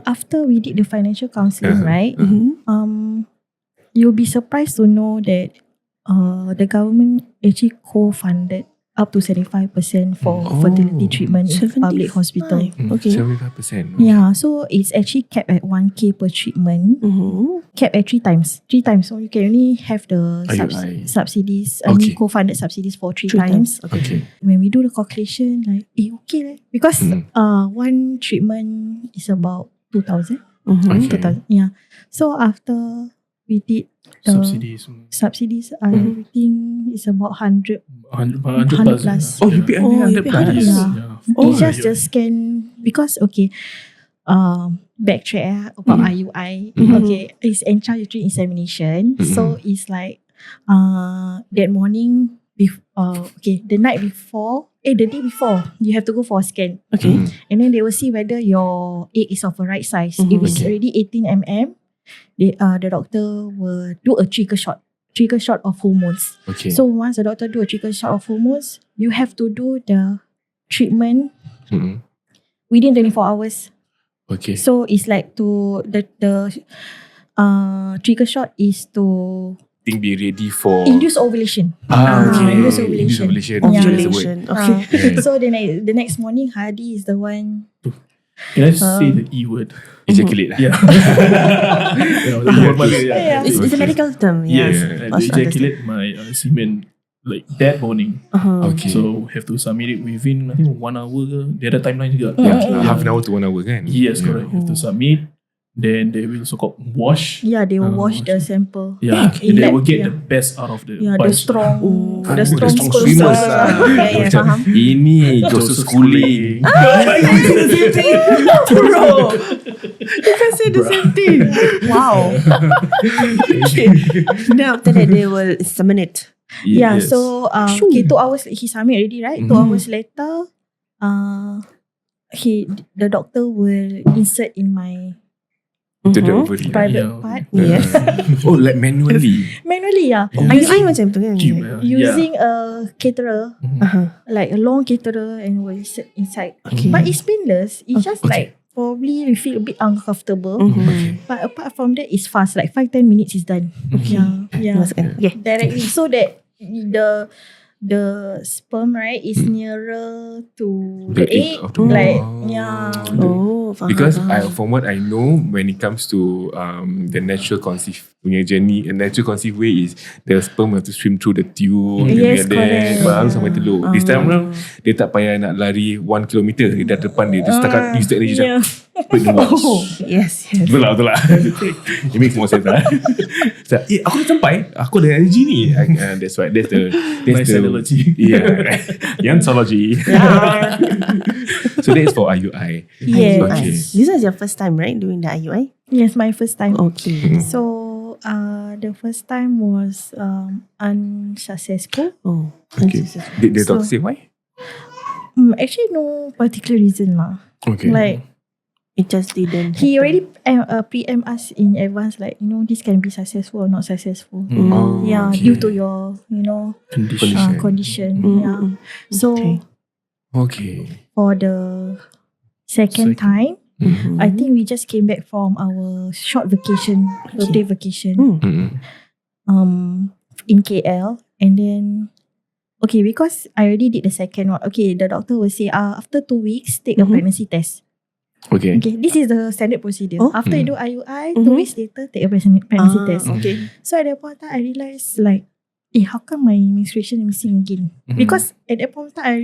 D: after we did the financial counselling, right? You'll be surprised to know that the government actually co-funded up to 75% for fertility treatment in public hospital.
E: Okay.
A: 75%.
D: Yeah, so it's actually capped at 1K per treatment. Capped at 3 times. 3 times. So you can only have the
A: IUI.
D: subsidies,
A: Okay.
D: co-funded subsidies for 3
E: 3
D: times.
A: Okay.
D: When we do the calculation, like, okay leh. Because one treatment is about 2,000.
A: Okay.
D: 2,000. Yeah. So after we did the subsidies, I think it's about 100.
C: 100
D: plus.
C: plus.
A: Oh, you pay 100
E: you pay
A: plus.
E: 100
D: Yeah. It's just the scan because backtrack about IUI. Okay, it's intrauterine insemination. So it's like that morning the night before, the day before, you have to go for a scan.
E: Okay.
D: And then they will see whether your egg is of the right size. If it's already 18 mm, the doctor will do a trigger shot of hormones.
A: Okay.
D: So once the doctor do a trigger shot of hormones, you have to do the treatment within 24 hours.
A: Okay.
D: So it's like to the trigger shot is to
A: Think be ready for
D: induce ovulation.
A: okay.
D: Induce ovulation.
A: Ovulation.
D: Yeah.
A: That's the word.
E: Ovulation. Okay.
D: So the next morning, Hadi is the one.
C: Can I say the E word?
A: Ejaculate.
C: Yeah.
D: Yeah.
E: It's a medical term.
C: Yes.
E: Yeah.
C: I ejaculate my semen like that morning.
A: Okay.
C: So have to submit it within I think 1 hour ke. Dia ada timeline juga.
A: Half an hour to 1 hour kan?
C: Yes, correct. Have to submit. Then they will so called wash.
D: Yeah, they will wash the sample.
C: Yeah,
D: In
C: and they
D: lab,
C: will get
D: yeah.
C: the best out of the
D: Yeah, the
C: bunch.
D: strong
A: strong
D: sperm
A: swimmers
D: cells.
E: Yeah,
A: Macam,
E: faham.
A: ini Joseph schooling.
E: Bro, you can say the same thing. Wow. Okay. Then after that, they will inseminate.
D: Yeah,
A: Yes.
D: so okay, 2 hours he submit already, right? 2 hours later, the doctor will insert in my
A: Into the ovary.
D: private
C: Yeah.
D: part
E: Yes.
A: Oh, like manually.
D: manually, yeah.
E: IUI macam tu kan?
D: Using a catheter, like a long catheter, and will insert inside. But it's painless. It's just like probably we feel a bit uncomfortable. But apart from that, it's fast. Like 5-10 minutes is done. Yeah.
E: Okay.
D: Directly, so that the sperm, right, is nearer to the egg.
A: of the
D: Like,
A: womb.
D: yeah.
E: Oh, faham.
A: Because from what I know, when it comes to the natural conceive punya journey, a natural conceive way is the sperm have to swim through the tube,
D: Yes, correct.
A: baru sampai telur. This time around, dia tak payah nak lari 1 kilometer, dia dah depan dia setakat use the energy
D: Yeah.
A: put the watch.
E: Yes.
A: Betul lah. It makes more sense lah. So, aku dah sampai, aku ada energy ni. That's right. That's the
C: analogy.
A: Yeah. Yansology. So that's for IUI.
D: Yes.
A: Okay.
E: This is your first time, right, doing the IUI?
D: Yes, my first time.
E: Okay.
D: So the first time was unsuccessful.
E: Oh,
A: Okay. Did the doctor
D: So-
A: say why?
D: Actually, no particular reason lah.
A: Okay.
D: Like
E: it just didn't.
D: he
E: happen.
D: already PM us in advance, like this can be successful or not successful.
A: Oh,
D: Yeah,
A: okay.
D: due to your
C: Condition.
D: condition.
E: Mm,
D: Yeah.
E: mm,
D: So
E: Okay.
A: Okay.
D: for the second time,
E: Mhm.
D: I think we just came back from our short vacation, birthday vacation, in KL, and then because I already did the second one. Okay, the doctor will say, after 2 weeks, take a pregnancy test.
A: Okay.
D: Okay, this is the standard procedure.
E: Oh.
D: After you do IUI, 2 weeks later, take a pregnancy test.
E: Okay.
D: So at that point of time, I realized like, how come my menstruation missing again? Because at that point of time,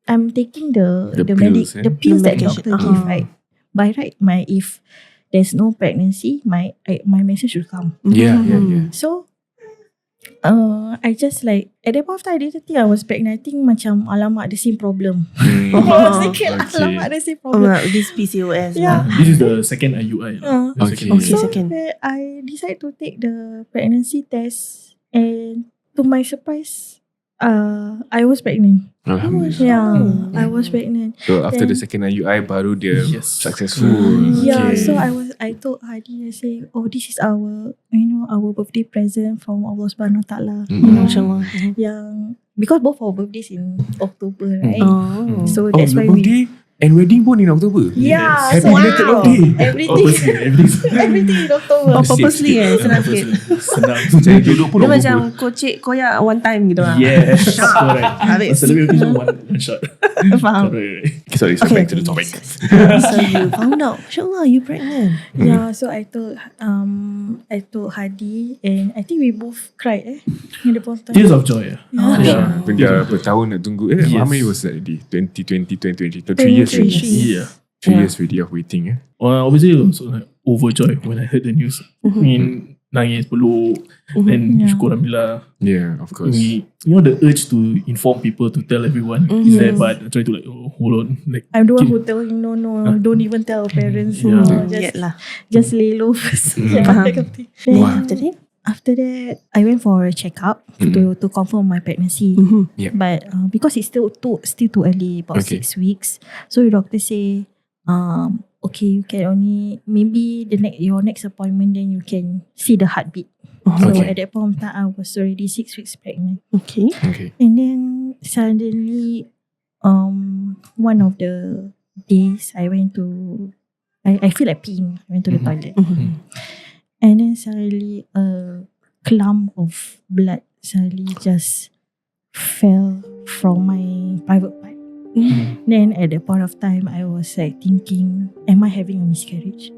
D: I'm taking the
A: pills,
D: the pills
E: The
D: that
E: medication.
D: doctor give, right? By right, if there's no pregnancy, my menstruation should come.
A: Yeah.
D: So, I just like at that point of time, I didn't think I was pregnant. I think macam alamak, the same problem. I was thinking,
A: Okay.
D: alamak, the same problem.
E: This PCOS.
D: Yeah.
C: This is the second IUI. lah. The
A: Okay.
C: second
E: Okay,
C: IUI.
E: second.
D: I decided to take the pregnancy test, and to my surprise, I was pregnant.
A: Alhamdulillah.
D: Yeah, I was pregnant.
A: So after the
D: Then-
A: second IUI, baru dia
C: Yes.
A: successful.
D: Yeah,
A: Okay.
D: so I told Hadi, I say, this is our our birthday present from Allah Subhanahu Wa Taala.
E: MashaAllah.
D: Yang because both our birthdays in October, right?
E: Oh.
D: So
A: Oh,
D: that's
A: the
D: why we.
A: birthday and wedding pun in October.
D: Yeah,
A: Happy
D: so
A: belated birthday.
D: everything
C: Everything
D: in October.
E: Purposely senang sikit.
C: Senang.
A: Saya duduk pun
E: Dia
A: October.
E: macam kocik koyak one time gitu lah.
C: Yes, correct.
E: Habis.
C: Celebrate one shot.
E: Faham.
C: Correct.
A: Okay, sorry, so
E: Okay,
A: back to the
E: okay,
A: topic.
E: So you found out, MashaAllah, you pregnant.
D: Yeah, so I told Hadi, and I think we both cried in the point of time.
C: Tears of joy. Yeah.
A: Benda bertahun nak tunggu.
C: Yes.
A: How many was that already? 2020, 2020. 3 years already.
D: 23.
C: Yeah.
A: 3 years already of waiting.
C: Well, obviously, I was also like overjoyed when I heard the news. I mean, nangis, peluk, then
D: Yeah.
C: syukur Alhamdulillah.
A: Yeah, of course.
C: The urge to inform people, to tell everyone is there, but I try to hold on. Like,
D: I'm the one who tell him, no, don't even tell parents.
C: Yeah.
E: Yet lah.
D: Just lay low first. Yeah, that kind of thing.
E: Then
A: Wow.
E: after that,
D: After that, I went for a checkup to confirm my pregnancy.
A: Yeah.
D: But because it's still too early, about
A: Okay.
D: 6 weeks. So the doctor say, okay, you can only maybe your next appointment, then you can see the heartbeat. So
A: Okay.
D: at that point of time, I was already 6 weeks pregnant.
E: okay.
A: Okay.
D: And then suddenly, one of the days I went to, I feel like peeing. I went to the toilet. And then suddenly a clump of blood suddenly just fell from my private part. Then at that point of time, I was like thinking, am I having a miscarriage?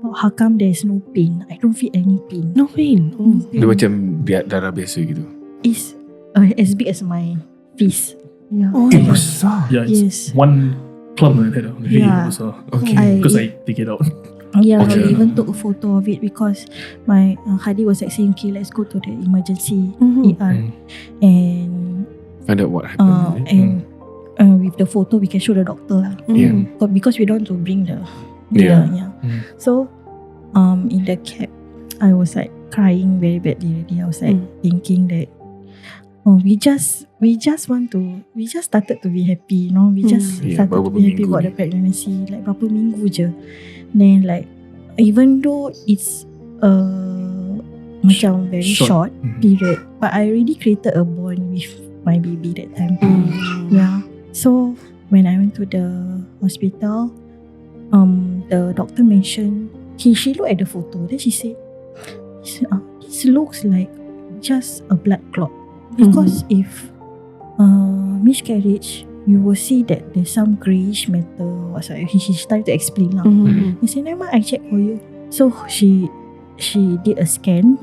D: But how come there is no pain? I don't feel any pain.
E: No pain.
D: No pain.
A: Dia macam darah biasa gitu.
D: It's as big as my fist. Yeah.
E: Oh,
A: Eh, besar.
C: yeah, it's
D: Yes.
C: one clump like that. Really
D: Yeah.
C: besar.
A: Okay.
C: Because I take it out.
D: Yeah,
A: Okay.
D: we even took a photo of it because my Hadi was like saying, okay, let's go to the emergency ER. And
A: Find out what happened. is it?
D: with the photo, we can show the doctor lah.
A: Yeah.
D: But because we don't want to bring the
A: Yeah.
D: So in the cab, I was like crying very badly already. I was like thinking that we just started to be happy, we just
A: Yeah,
D: started to
A: berapa
D: be happy
A: minggu
D: about
A: ni.
D: the pregnancy, like berapa minggu je. Then like even though it's macam very short period, but I already created a bond with my baby that time. Yeah. So when I went to the hospital, the doctor mentioned, she looked at the photo, then she said, this looks like just a blood clot. Because if miscarriage, you will see that there's some greyish matter. She started to explain lah. He said, never mind, I check for you. So she did a scan,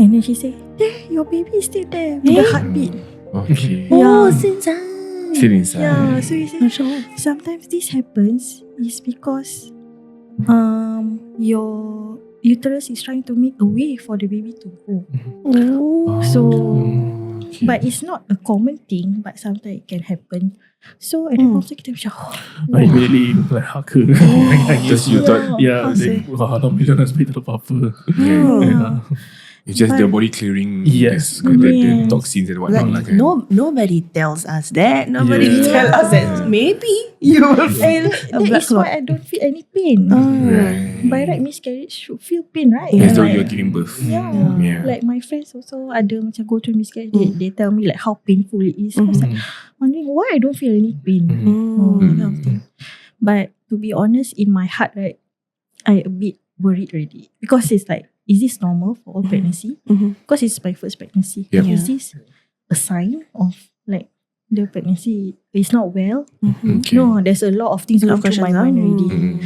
D: and then she said, there, your baby is still there with the heartbeat.
A: Okay.
E: Oh,
D: Yeah.
A: Still inside.
D: Yeah, so he said, sometimes this happens is because your uterus is trying to make a way for the baby to go.
E: Oh.
D: So
A: Okay.
D: But it's not a common thing, but sometimes it can happen. So at the point of time, kita macam,
C: I immediately like hug her.
A: Just you thought
C: Yeah, like, wah, alhamdulillah nasib tak ada apa-apa.
A: Yeah. It's just the body clearing
C: Yes.
A: the toxins and whatnot.
E: Like,
A: Like,
E: nobody tells us that. Nobody
C: Yeah.
E: tells us that maybe you will feel a
D: that
E: black
D: is why
E: clot.
D: I don't feel any pain.
A: right.
D: By right, miscarriage should feel pain, right?
A: As though
D: Like,
A: you're giving birth.
D: yeah. Like my friends also ada macam go through miscarriage. They tell me like how painful it is. I was like wondering why I don't feel any pain. That kind of thing. But to be honest, in my heart, right, I a bit worried already because it's like, is this normal for all pregnancy? Because it's my first pregnancy.
A: Yep.
D: Is this a sign of like the pregnancy is not well?
A: Okay.
D: No, there's a lot of things
E: A lot
D: going
E: of
D: through my
E: questions,
D: mind already.
A: Mm.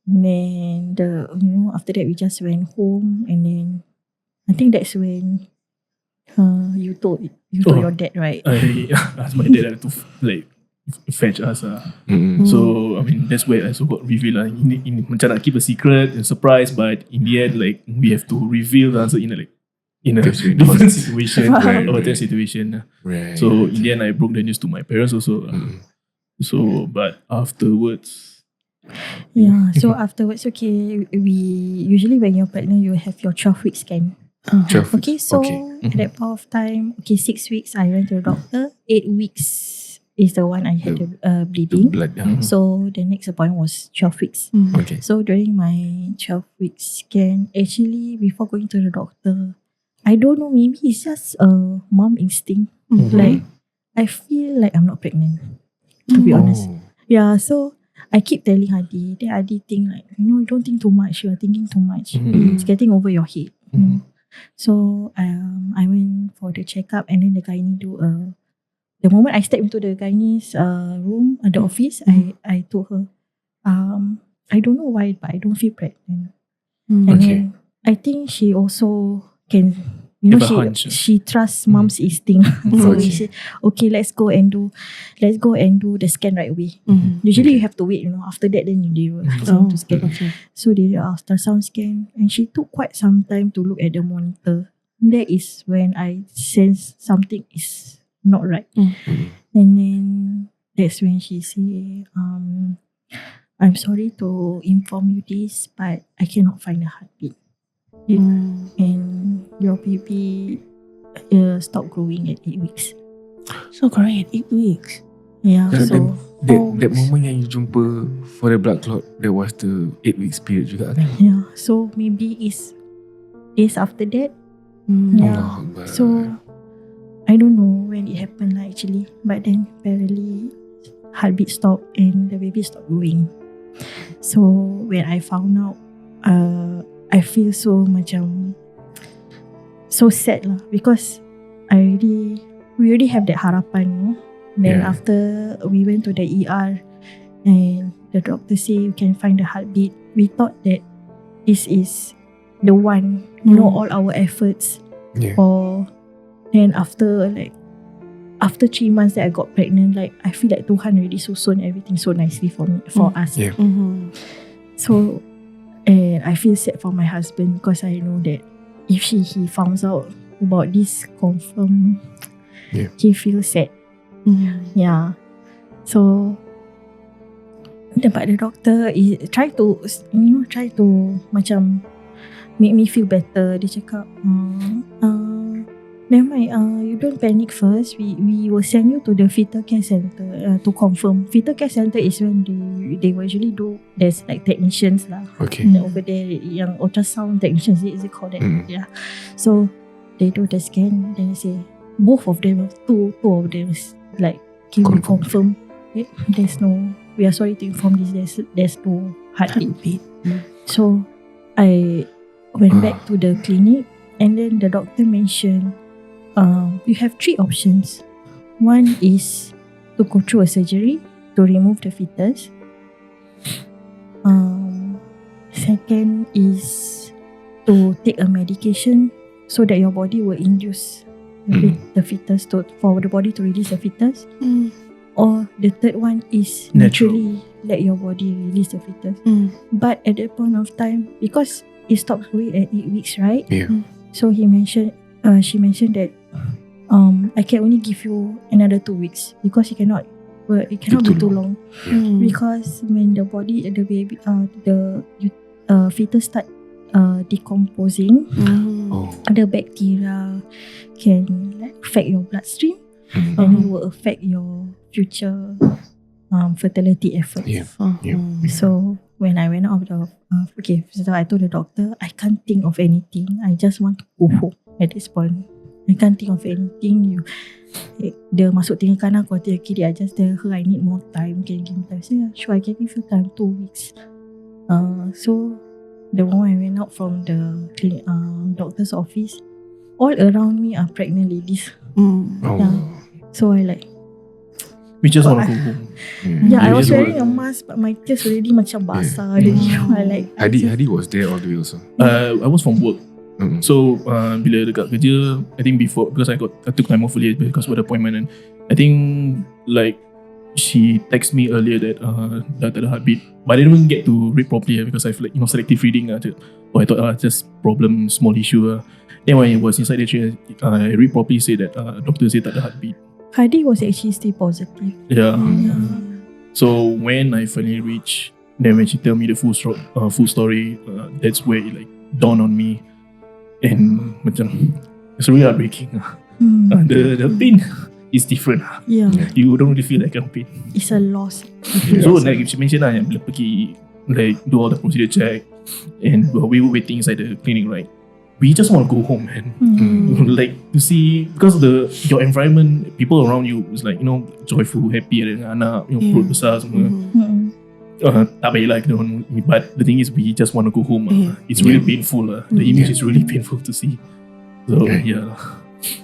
D: Then after that we just went home, and then I think that's when you told your dad, right?
C: I asked my dad to like fetch us. So I mean that's where I also got revealed. Macam nak keep a secret and surprise, but in the end like we have to reveal the answer in a different situation or that situation.
A: Right.
C: So in the end I broke the news to my parents also. So but afterwards,
D: Yeah. So afterwards, okay, we usually when you're pregnant, you have your 12-week scan.
A: 12
D: Okay, so at that point of time, 6 weeks I went to the doctor. 8 weeks is the one I had the bleeding.
A: blood.
D: So the next appointment was 12 weeks.
A: Okay.
D: So during my 12-week scan, actually before going to the doctor, I don't know, maybe it's just a mom instinct. Like I feel like I'm not pregnant, to be honest. Yeah, so I keep telling Hadi. Then Hadi think like, you don't think too much. You're thinking too much. It's getting over your head. So I went for the checkup, and then the gynae do the moment I stepped into the gynae's room at the office, I told her, I don't know why, but I don't feel pregnant. And then I think she also can,
C: Have a hunch.
D: she trusts mom's instinct. So we said, okay, let's go and do the scan right away. Usually you have to wait, after that then they will to scan. So they did ultrasound scan, and she took quite some time to look at the monitor. That is when I sensed something is not right. And then that's when she said, I'm sorry to inform you this, but I cannot find a heartbeat. And your baby stopped growing at 8 weeks.
E: So growing at 8 weeks.
D: Yeah,
A: So
D: so
A: that moment yang you jumpa for the blood clot, that was the 8 weeks period juga kan?
D: yeah, so maybe it's days after that. Yeah.
A: Allah Akbar.
D: So I don't know when it happened lah actually, but then apparently heartbeat stopped and the baby stopped growing. So when I found out, I feel so sad lah, because we already have that harapan, Then after we went to the ER and the doctor say you can find the heartbeat, we thought that this is the one, all our efforts. Or then after 3 months that I got pregnant, like I feel like Tuhan already susun everything so nicely for us. So and I feel sad for my husband, because I know that if he finds out about this, confirm he feels sad. Yeah. So but the doctor try to macam make me feel better. Dia cakap, never mind, you don't panic first. We will send you to the fetal care center to confirm. Fetal care center is when they will usually do, there's like technicians lah. Over there, yang ultrasound technicians, is it called that? Yeah. So they do the scan, then they say both of them, two of them, like can we confirm? We are sorry to inform this, there's no heartbeat. So I went back to the clinic, and then the doctor mentioned, you have 3 options. One is to go through a surgery to remove the fetus. Second is to take a medication so that your body will induce the fetus for the body to release the fetus. Or the third one is naturally let your body release the fetus. But at that point of time, because it stops growing at 8 weeks, right? So she mentioned that I can only give you another 2 weeks because it cannot be too long. Because when the body, the baby, the fetus start decomposing, the bacteria can affect your bloodstream and it will affect your future fertility efforts. So when I went out of the so I told the doctor, I can't think of anything. I just want to go home at this point. I can't think of anything. Dia masuk telinga kanan, aku telinga kiri. I just tell her I need more time. Can you give me time? So yeah, sure, I can give you time, 2 weeks. So the moment I went out from the doctor's office, all around me are pregnant ladies. Yeah. So I like,
C: We just want to go home.
D: yeah, I was wearing a mask, but my tears already macam basah already. I like,
A: Hadi was there all the way also.
C: I was from work. So bila dekat kerja, I think before, because I took time off earlier because of the appointment, and I think like she texted me earlier that dah tak ada heartbeat, but I didn't even get to read properly because I've like selective reading. I thought just problem, small issue. Then when I was inside the chair, I read properly, say that doctor said tak ada heartbeat.
D: Hadi was actually still positive.
C: Yeah. So when I finally reached, then when she tell me the full story, that's where it like dawned on me, and macam it's really heartbreaking. The pain is different.
D: Yeah.
C: You don't really feel like a pain.
D: It's a loss.
C: So like she mentioned lah, bila pergi like do all the procedure check, and we were waiting inside the clinic, right? We just want to go home, man. Like to see, because your environment, people around you is like, joyful, happy, dengan anak, perut besar semua. Tak baik lah, but the thing is, we just want to go home. It's really painful. The image is really painful to see. So yeah.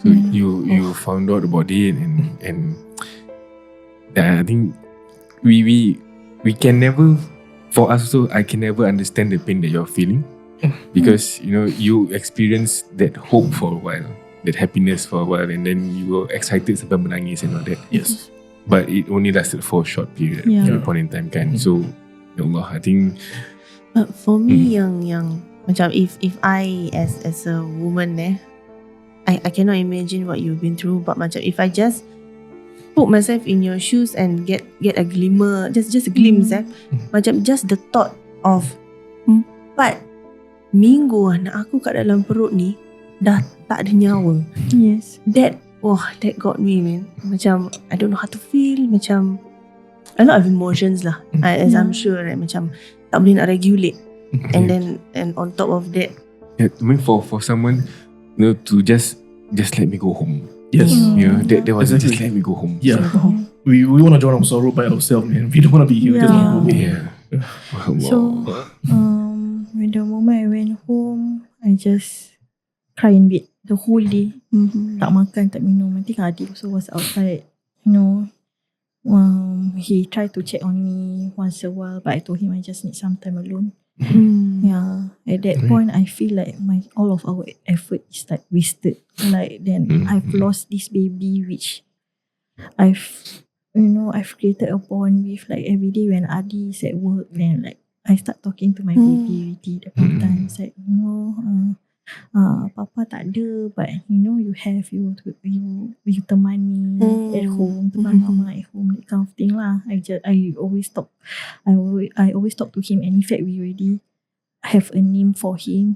A: So you found out about it, and I think we can never, for us also, I can never understand the pain that you're feeling. Because you experience that hope for a while, that happiness for a while, and then you were excited sampai menangis and all that.
C: Yes.
A: But it only lasted for a short period at a point in time, kan? So, ya Allah, I think.
E: But for me, yang macam if I as a woman I cannot imagine what you've been through. But macam if I just put myself in your shoes and get a glimmer, just a glimpse, macam just the thought of 4 minggu anak aku kat dalam perut ni dah tak ada nyawa.
D: Yes.
E: That got me, man. Macam I don't know how to feel. Macam a lot of emotions lah. As I'm sure, right? Macam tak boleh nak regulate. And then on top of that,
A: I mean for someone, to just let me go home.
C: Yes.
A: That was
C: Exactly.
A: just let me go home.
C: Yeah. We want to drown our sorrow by ourselves, man. We don't want to be here. We just want to go home.
A: Yeah.
D: So when the moment I went home, I just cry in bed the whole day. Tak makan, tak minum. I think Adi also was outside. He tried to check on me once a while, but I told him I just need some time alone. Yeah. At that point, I feel like all of our effort is like wasted. Like then I've lost this baby, which I've created a bond with. Like every day when Adi is at work, then like I start talking to my baby at that point in time. It's like, Papa tak ada, but you have you temani at home, temani mama at home, that kind of thing lah. I always talk to him, and in fact we already have a name for him.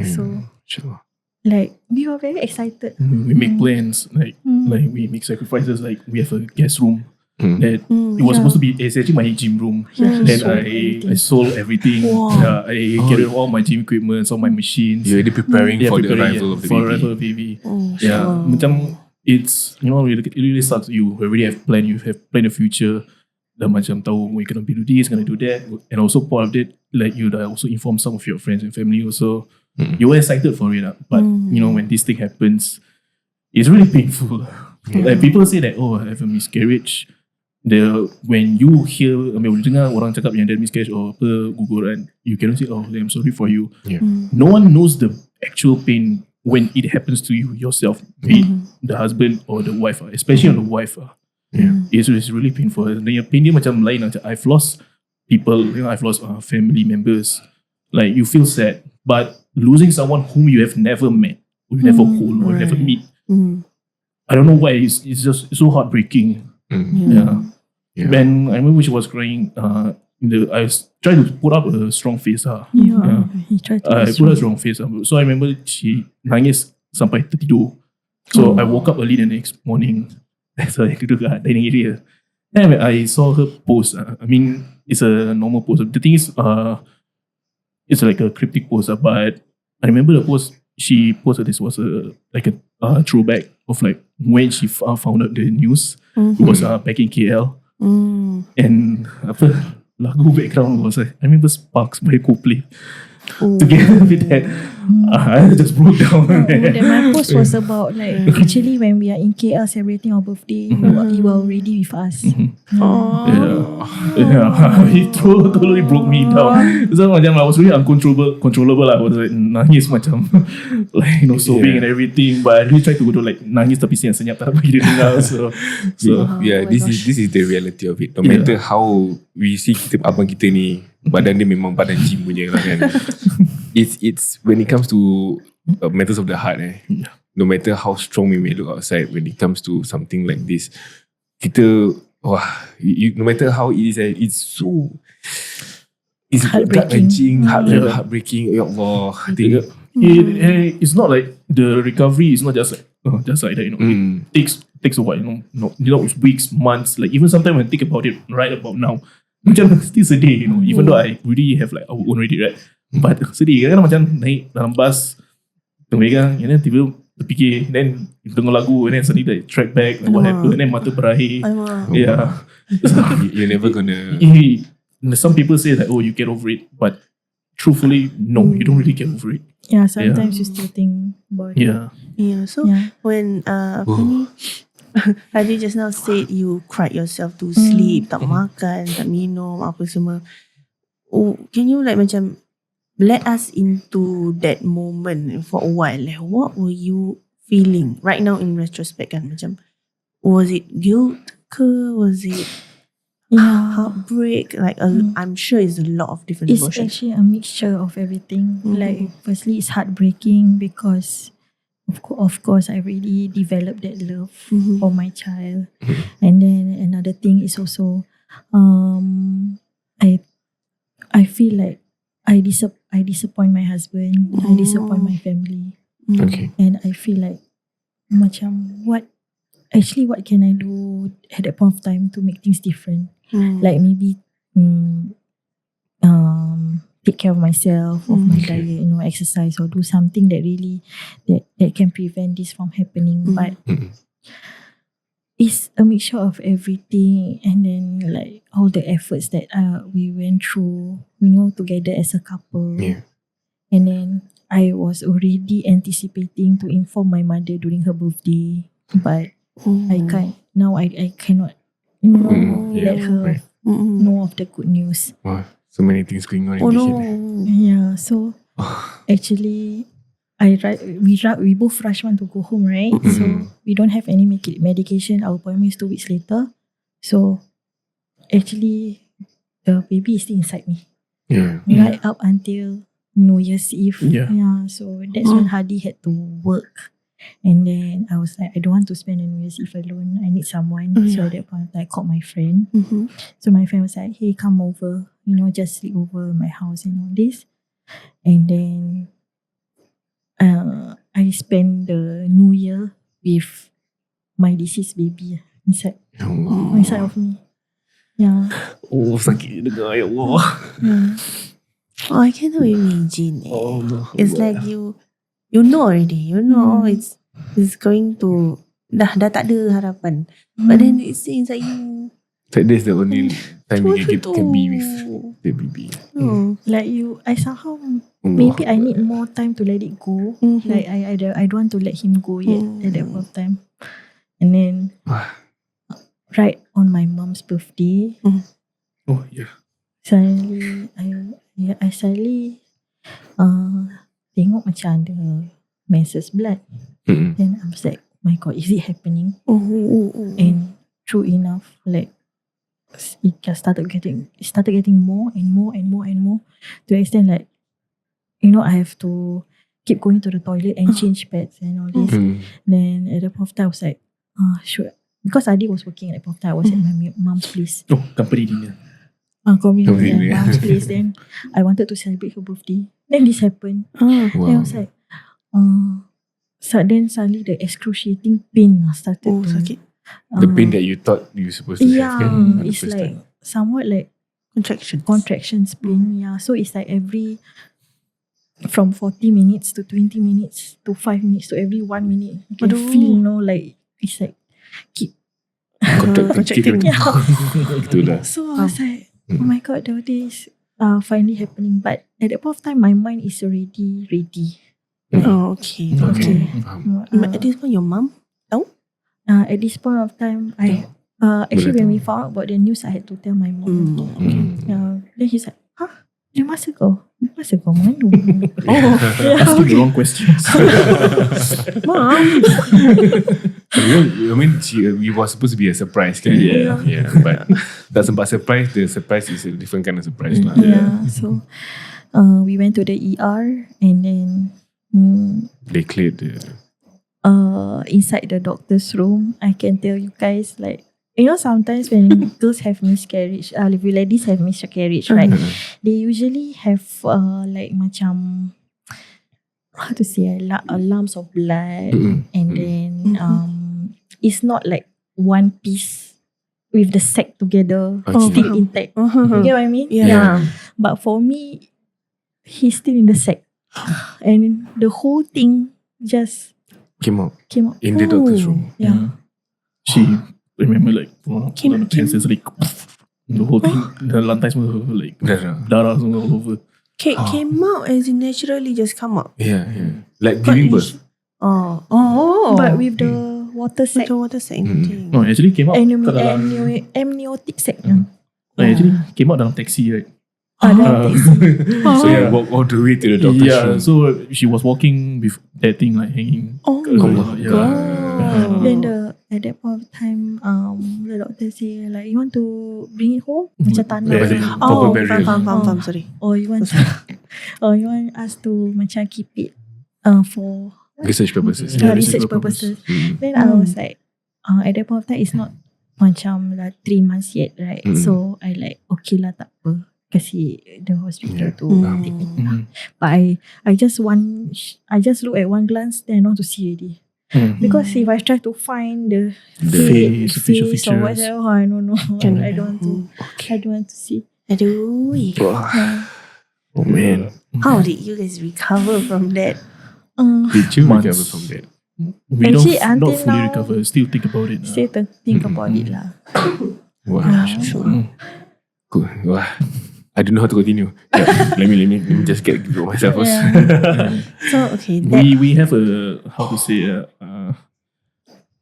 D: So
A: Sure.
D: like we were very excited.
C: We make plans, like we make sacrifices, like we have a guest room that it was supposed to be, it's actually my gym room. Then I sold everything. I get rid of all my gym equipment, all my machines.
A: You're already preparing for the arrival of the baby.
C: Macam it's, it really sucks. You already have planned, you have planned the future. Dah macam tahu we're gonna do this, gonna do that, and also part of it, like you dah also inform some of your friends and family also. You were excited for it, but when this thing happens, it's really painful. Like people say that, I have a miscarriage. When you hear, dengar orang cakap yang ada miscarriage or apa guguran, you cannot say, I'm sorry for you. No one knows the actual pain when it happens to you yourself, be it the husband or the wife, especially on the wife. It's really painful. Dan yang pain dia macam lain. I've lost people, I've lost family members. Like you feel sad, but losing someone whom you have never met, or you never hold, or you never meet, I don't know why it's just so heartbreaking. Yeah. When I remember she was crying, I tried to put up a strong face.
D: He tried to
C: I put a strong face. So I remember she nangis sampai tertidur. So I woke up early the next morning. So I duduk kat dining area. And I saw her post. I mean, it's a normal post. The thing is, it's like a cryptic post. But I remember the post she posted. This was like a throwback of like when she found out the news. It was back in KL. And apa lagu background was I remember Sparks by Coldplay. Together with that, I just broke down.
D: Then my post was about like actually when we are in KL celebrating our birthday, you are already with us.
C: It totally broke me down. So macam I was really controllable lah. I was like nangis macam like sobbing and everything. But I really tried to go to like nangis tapi senyap tak bagi dia dengar. So
A: this is the reality of it. No matter how we see abang kita ni, badan dia memang badan gym punya lah kan. It's when it comes to matters of the heart no matter how strong we may look outside, when it comes to something like this, kita no matter how it is, it's
D: heartbreaking.
A: Heartbreaking. Ya Allah.
C: It's not like the recovery is not just like that, It takes a while, weeks, months. Like even sometimes when I think about it right about now, macam still sedih, even though I really have like our own already, right? But sedih kan macam naik dalam bus tengah and then tiba terfikir, then dengar lagu and then suddenly like track back like what happened, and then mata berair. Yeah.
A: You're never gonna.
C: Some people say that you get over it, but truthfully, no, you don't really get over it.
D: Yeah, sometimes you still think about it.
E: So when Hadi just now said you cried yourself to sleep, tak makan, tak minum, apa semua. Can you like macam let us into that moment for a while? Like, what were you feeling right now in retrospect? Kan macam, was it guilt ke? Was it heartbreak? Like I'm sure it's a lot of different emotions.
D: It's actually a mixture of everything. Like firstly, it's heartbreaking because of course I really developed that love for my child. And then another thing is also I feel like I disappoint my husband, I disappoint my family.
A: Okay.
D: And I feel like macam what can I do at that point of time to make things different? Like maybe take care of myself, of my diet, exercise, or do something that really that can prevent this from happening. But it's a mixture of everything, and then like all the efforts that we went through, together as a couple. And then I was already anticipating to inform my mother during her birthday, but I can't. Now I cannot let her know of the good news.
A: Wow, so many things going on in this year.
D: Yeah, so actually we both rush want to go home, right? So we don't have any medication. Our appointment is 2 weeks later. So actually the baby is still inside me. Right up until New Year's Eve. So that's when Hadi had to work. And then I was like, I don't want to spend a New Year's Eve alone. I need someone. So at that point I called my friend. So my friend was like, hey, come over, just sleep over my house and all this. And then I spent the New Year with my deceased baby inside of me. Yeah.
A: Oh, sakit dengar, ya Allah.
E: I cannot imagine. It's like you know already. It's going to dah tak ada harapan. But then it's inside you.
A: So that's the only time you can be with the baby.
D: Like I somehow maybe I need more time to let it go. Like I don't want to let him go yet at that point of time. And then right on my mom's birthday, suddenly I suddenly tengok macam ada menses blood. Then I was like, my God, is it happening? And true enough, like it just started getting more and more to the extent like, I have to keep going to the toilet and change pads and all this. Then at the point of time I was like, sure. Because Adi was working at that point of time. I was at my mom's place.
C: Oh, company dinner.
D: Company
A: Company
D: at
A: dinner.
D: mom's place. Then I wanted to celebrate her birthday. Then this happened. Then I
A: Wow.
D: was like, so then suddenly the excruciating pain started.
E: Oh,
D: to,
E: sakit.
A: The pain that you thought you were supposed to have kan, on the
D: it's
A: first
D: like
A: time.
D: somewhat like contractions pain. Yeah, so it's like from 40 minutes to 20 minutes to 5 minutes to every 1 minute. You can
E: Aduh.
D: feel, like it's like keep.
A: Contracting. Itulah.
D: So I was like, oh my god, the day is finally happening. But at that point of time, my mind is already ready.
E: Oh, okay.
A: Okay.
E: At this point, your mum?
D: At this point of time, I actually when we found out about the news, I had to tell my mom. Then he's like, dia masa kau mengandung?
C: Asking the wrong questions.
E: Mom.
A: I mean, we was supposed to be a surprise, kan?
C: Yeah.
A: But tak sempat surprise. The surprise is a different kind of surprise lah.
D: Yeah. So we went to the ER and then
A: They cleared the.
D: inside the doctor's room, I can tell you guys like, sometimes when girls have miscarriage, ladies have miscarriage, right? They usually have like macam, how to say, lumps of blood, and then it's not like one piece with the sac together, still intact. You get what I mean?
E: Yeah.
D: But for me, he's still in the sac, and the whole thing just
A: Came out
D: Oh.
A: in the doctor's room.
D: Yeah.
C: She remember like the senses like the whole thing, the lantai semua like darah semua all over.
E: Came out as in naturally just come out.
A: Yeah. Like giving birth.
D: But with the water sac,
E: Macam water sac thing.
C: No, actually came out.
D: amniotic sac.
C: Actually came out dalam taxi, right?
A: So you walk all the way to the doctor's room.
C: So she was walking with that thing like hanging.
D: Then at that point of time, the doctor say like, you want to bring it home? Macam tanah.
A: Proper burial.
E: Faham, sorry.
D: Or you want us to macam keep it for
A: Research purposes.
D: research purposes. Then I was like, at that point of time, it's not macam like 3 months yet, right? So I like, okay lah, tak apa. Kasi the hospital to take it. But I just look at one glance, then I want to see already. Because if I try to find the
C: face, facial
D: face or
C: features.
D: whatever, I don't know. I don't want to see.
E: Aduh.
A: Oh man.
E: How did you guys recover from that?
A: Did you
C: Months.
A: recover from that?
C: We
D: Actually,
C: don't
D: until
C: fully
D: now-
C: recover. Still think about it.
D: Still think about it lah.
A: Wow. Cool. Wah. I don't know how to continue. Yeah, let me just get myself first.
E: So, okay.
C: We have a, how to say,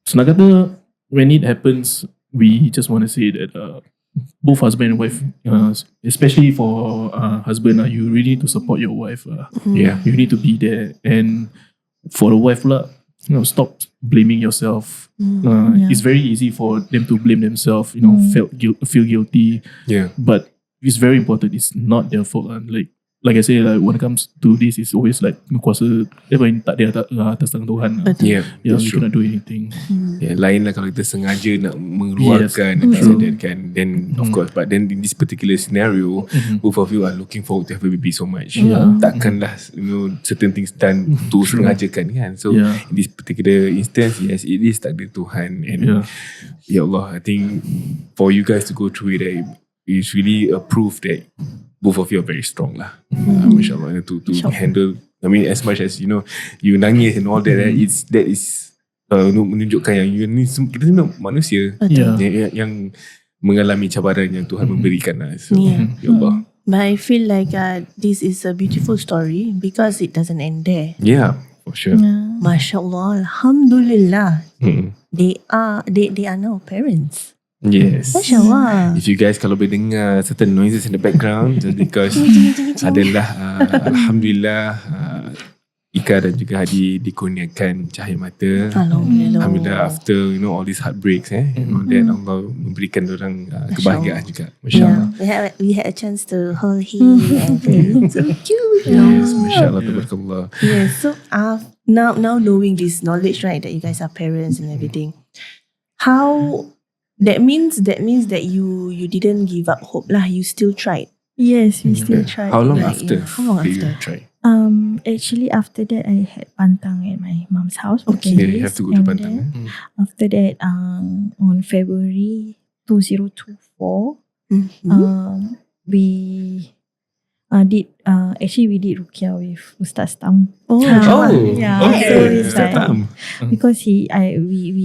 C: senang kata, when it happens, we just want to say that both husband and wife, especially for husband, you really need to support your wife.
A: Yeah.
C: You need to be there. And for the wife, stop blaming yourself. It's very easy for them to blame themselves, feel guilty.
A: Yeah.
C: But it's very important. It's not their fault. Like I say, like when it comes to this, it's always like kuasa tak ada atas tangan Tuhan.
A: Yeah.
C: Yeah,
A: That's
C: we
A: true.
C: cannot do anything.
A: Yeah, lain lah kalau kita sengaja nak mengeluarkan accident kan. Then of course, but then in this particular scenario, both of you are looking forward to have a baby so much. Takkanlah certain things done to sengajakan kan. So in this particular instance, yes, it is takdir Tuhan. And ya Allah, I think for you guys to go through it, it's really a proof that both of you are very strong lah. MashaAllah, to handle. I mean, as much as you nangis and all that, that is menunjukkan yang kita semua manusia yang mengalami cabaran yang Tuhan memberikan lah. So, ya Allah.
E: But I feel like this is a beautiful story because it doesn't end there.
A: Yeah, for sure.
E: MashaAllah, Alhamdulillah. They are now parents.
A: Yes.
E: MashaAllah.
A: If you guys kalau boleh dengar certain noises in the background, just because adalah Alhamdulillah Eicka dan juga Hadi dikurniakan cahaya mata. Alhamdulillah after all these heartbreaks and all that, Allah memberikan orang kebahagiaan juga. MasyaAllah.
E: We had a chance to hold him and so cute.
A: Yes, MasyaAllah, tabarakallah.
E: Yes, so now knowing this knowledge, right, that you guys are parents and everything, How that means that you didn't give up hope lah. You still tried.
D: Yes, we still tried.
A: How long
E: Like,
A: after?
E: yeah. How long
A: did you
E: after?
A: try?
D: Actually after that I had pantang at my mom's house. for
E: Okay.
D: 10
A: Yeah, you
D: days,
A: have to go to
D: and
A: Pantang.
D: then After that, on February 2024, we did actually we did ruqyah with Ustaz Tam.
E: Oh,
D: Yeah,
A: okay.
D: so it's
A: Start
D: like,
A: time.
D: because we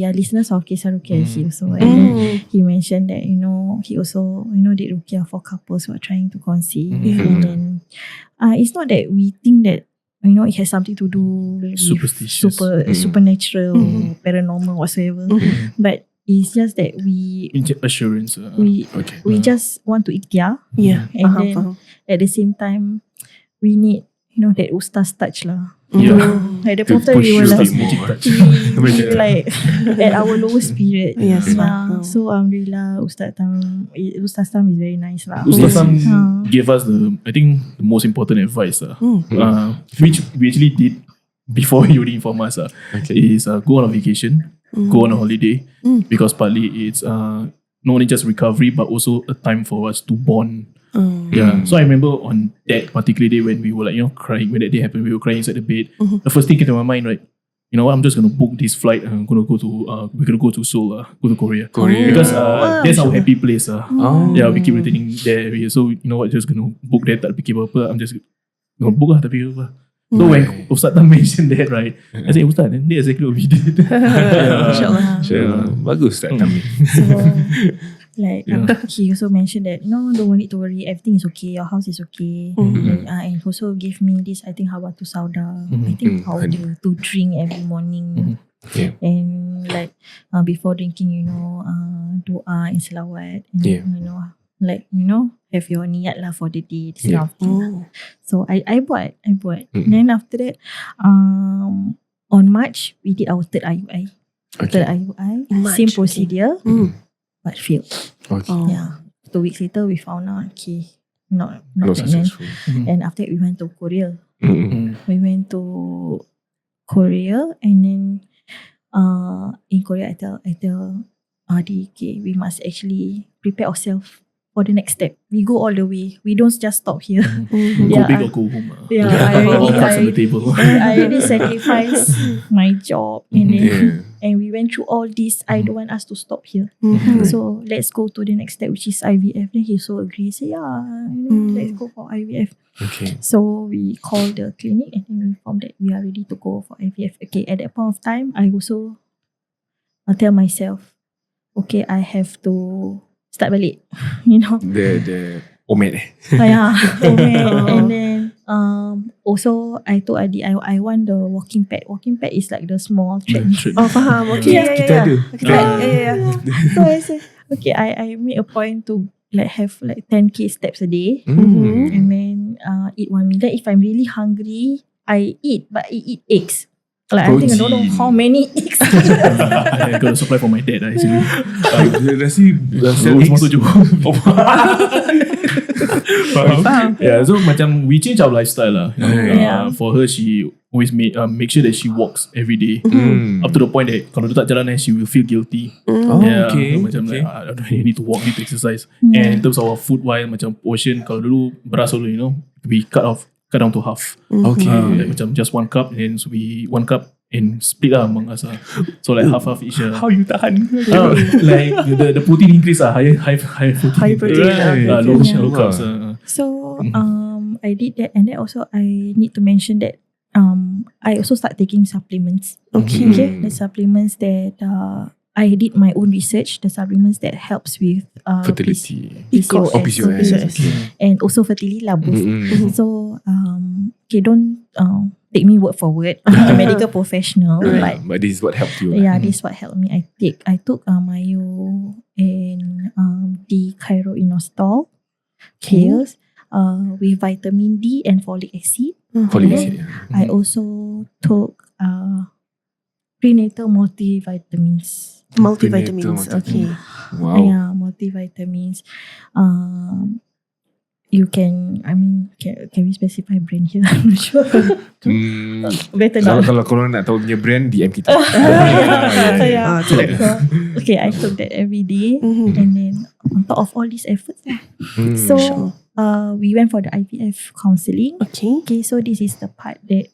D: are listeners of Kisah Ruqyah he also, and then he mentioned that he also did ruqyah for couples who are trying to conceive, and then it's not that we think that it has something to do with
C: Superstitious.
D: supernatural, paranormal whatsoever, but it's just that we
C: Assurance.
D: we just want to ikhtiar,
E: Yeah.
D: and then at the same time we need that ustaz touch lah.
C: Yeah.
D: At the
A: To
D: point of time
A: push
D: we
A: you
D: were
A: a
D: like,
A: bit more.
D: we like at our lowest period.
E: Yes,
D: Yeah. So alhamdulillah, Ustaz Tam is very nice lah.
C: Ustaz Sam
D: Ah.
C: gave us the most important advice, which we actually did before he already informed us,
A: Okay.
C: is go on a vacation, go on a holiday, because partly it's not only just recovery but also a time for us to bond. Yeah. So I remember on that particular day when we were crying, when that day happened, we were crying inside the bed. The first thing came to my mind, right? You know what? I'm just gonna book this flight. I'm gonna go to we're gonna go to Seoul, go to Korea. Because that's our happy place. Yeah, we keep returning there. So you know what? Just gonna book that. Tak fikir apa-apa. I'm just gonna book lah. Tak fikir apa. So when Ustaz Tam mentioned that, right? I said, Ustaz, that's exactly what we did.
E: InsyaAllah.
A: Sure. Bagus tak kami.
D: So like he also mentioned that don't need to worry, everything is okay, your house is okay, and also give me this Hawatu Sauda, I think powder to drink every morning, and like before drinking doa and salawat, and have your niyat lah for the day, this kind of thing. So I buat. Then after that on March we did our third IUI. Third IUI, same procedure, but failed.
A: Okay.
D: Yeah. 2 weeks later we found out not
A: Not
D: pregnant.
A: successful.
D: And after that we went to Korea.
A: Mm-mm.
D: We went to Korea, and then in Korea I tell Hadi, okay, we must actually prepare ourselves for the next step. We go all the way. We don't just stop here.
C: Go big or go home.
D: Yeah,
C: All cards on the table.
D: I already sacrificed my job, and then
A: Yeah.
D: and we went through all this. I don't want us to stop here. So let's go to the next step, which is IVF. Then he so agreed. Say, let's go for IVF.
A: Okay.
D: So we called the clinic, and then we informed that we are ready to go for IVF. Okay, at that point of time, I also tell myself, okay, I have to start balik.
A: The omet.
D: Yeah. And then also I told Adi, I want the walking pad. Walking pad is like the small treadmill.
E: Oh, faham. Okay.
D: Yeah.
A: Kita ada.
D: So I said, okay, I made a point to have 10k steps a day, and then eat 1 meal. Then if I'm really hungry, I eat, but I eat eggs. I think I don't know how many eggs.
C: I got a supply for my dad actually.
A: Nasi
C: Semua tu Yeah, so macam we change our lifestyle lah. For her, she always make sure that she walks every day. Up to the point that kalau dia tak jalan, she will feel guilty.
A: Okay.
C: Macam like, I don't need to walk, need to exercise. And in terms of our food wise, macam portion, kalau dulu beras dulu, we cut down to half.
A: Okay.
C: Like macam just 1 cup, and then so we 1 cup and split lah among us. So like half each.
A: How you tahan?
C: Like the protein increase high protein.
E: High protein.
A: Right.
C: Low carbs.
D: So I did that, and then also I need to mention that I also start taking supplements. Okay, the supplements that I did my own research. The supplements that helps with
A: Fertility.
D: PCOS,
A: Oh, PCOS. Okay.
D: and also fertility lah both. So okay, don't take me word for word. I'm a medical professional,
A: But this is what helped you.
D: yeah, this is what helped me. I took Mayo and D-chiroinositol pills with vitamin D and folic acid.
A: Folic acid.
D: I also took prenatal multivitamins.
E: Multivitamins. Okay.
A: Wow.
D: Yeah, multivitamins. you can, I mean, can we specify brand here? I'm not sure. Better not.
A: Kalau korang nak tahu punya brand, DM kita.
D: Yeah. So, okay, I took that every day, and then on top of all these efforts, so we went for the IVF counselling. Okay, so this is the part that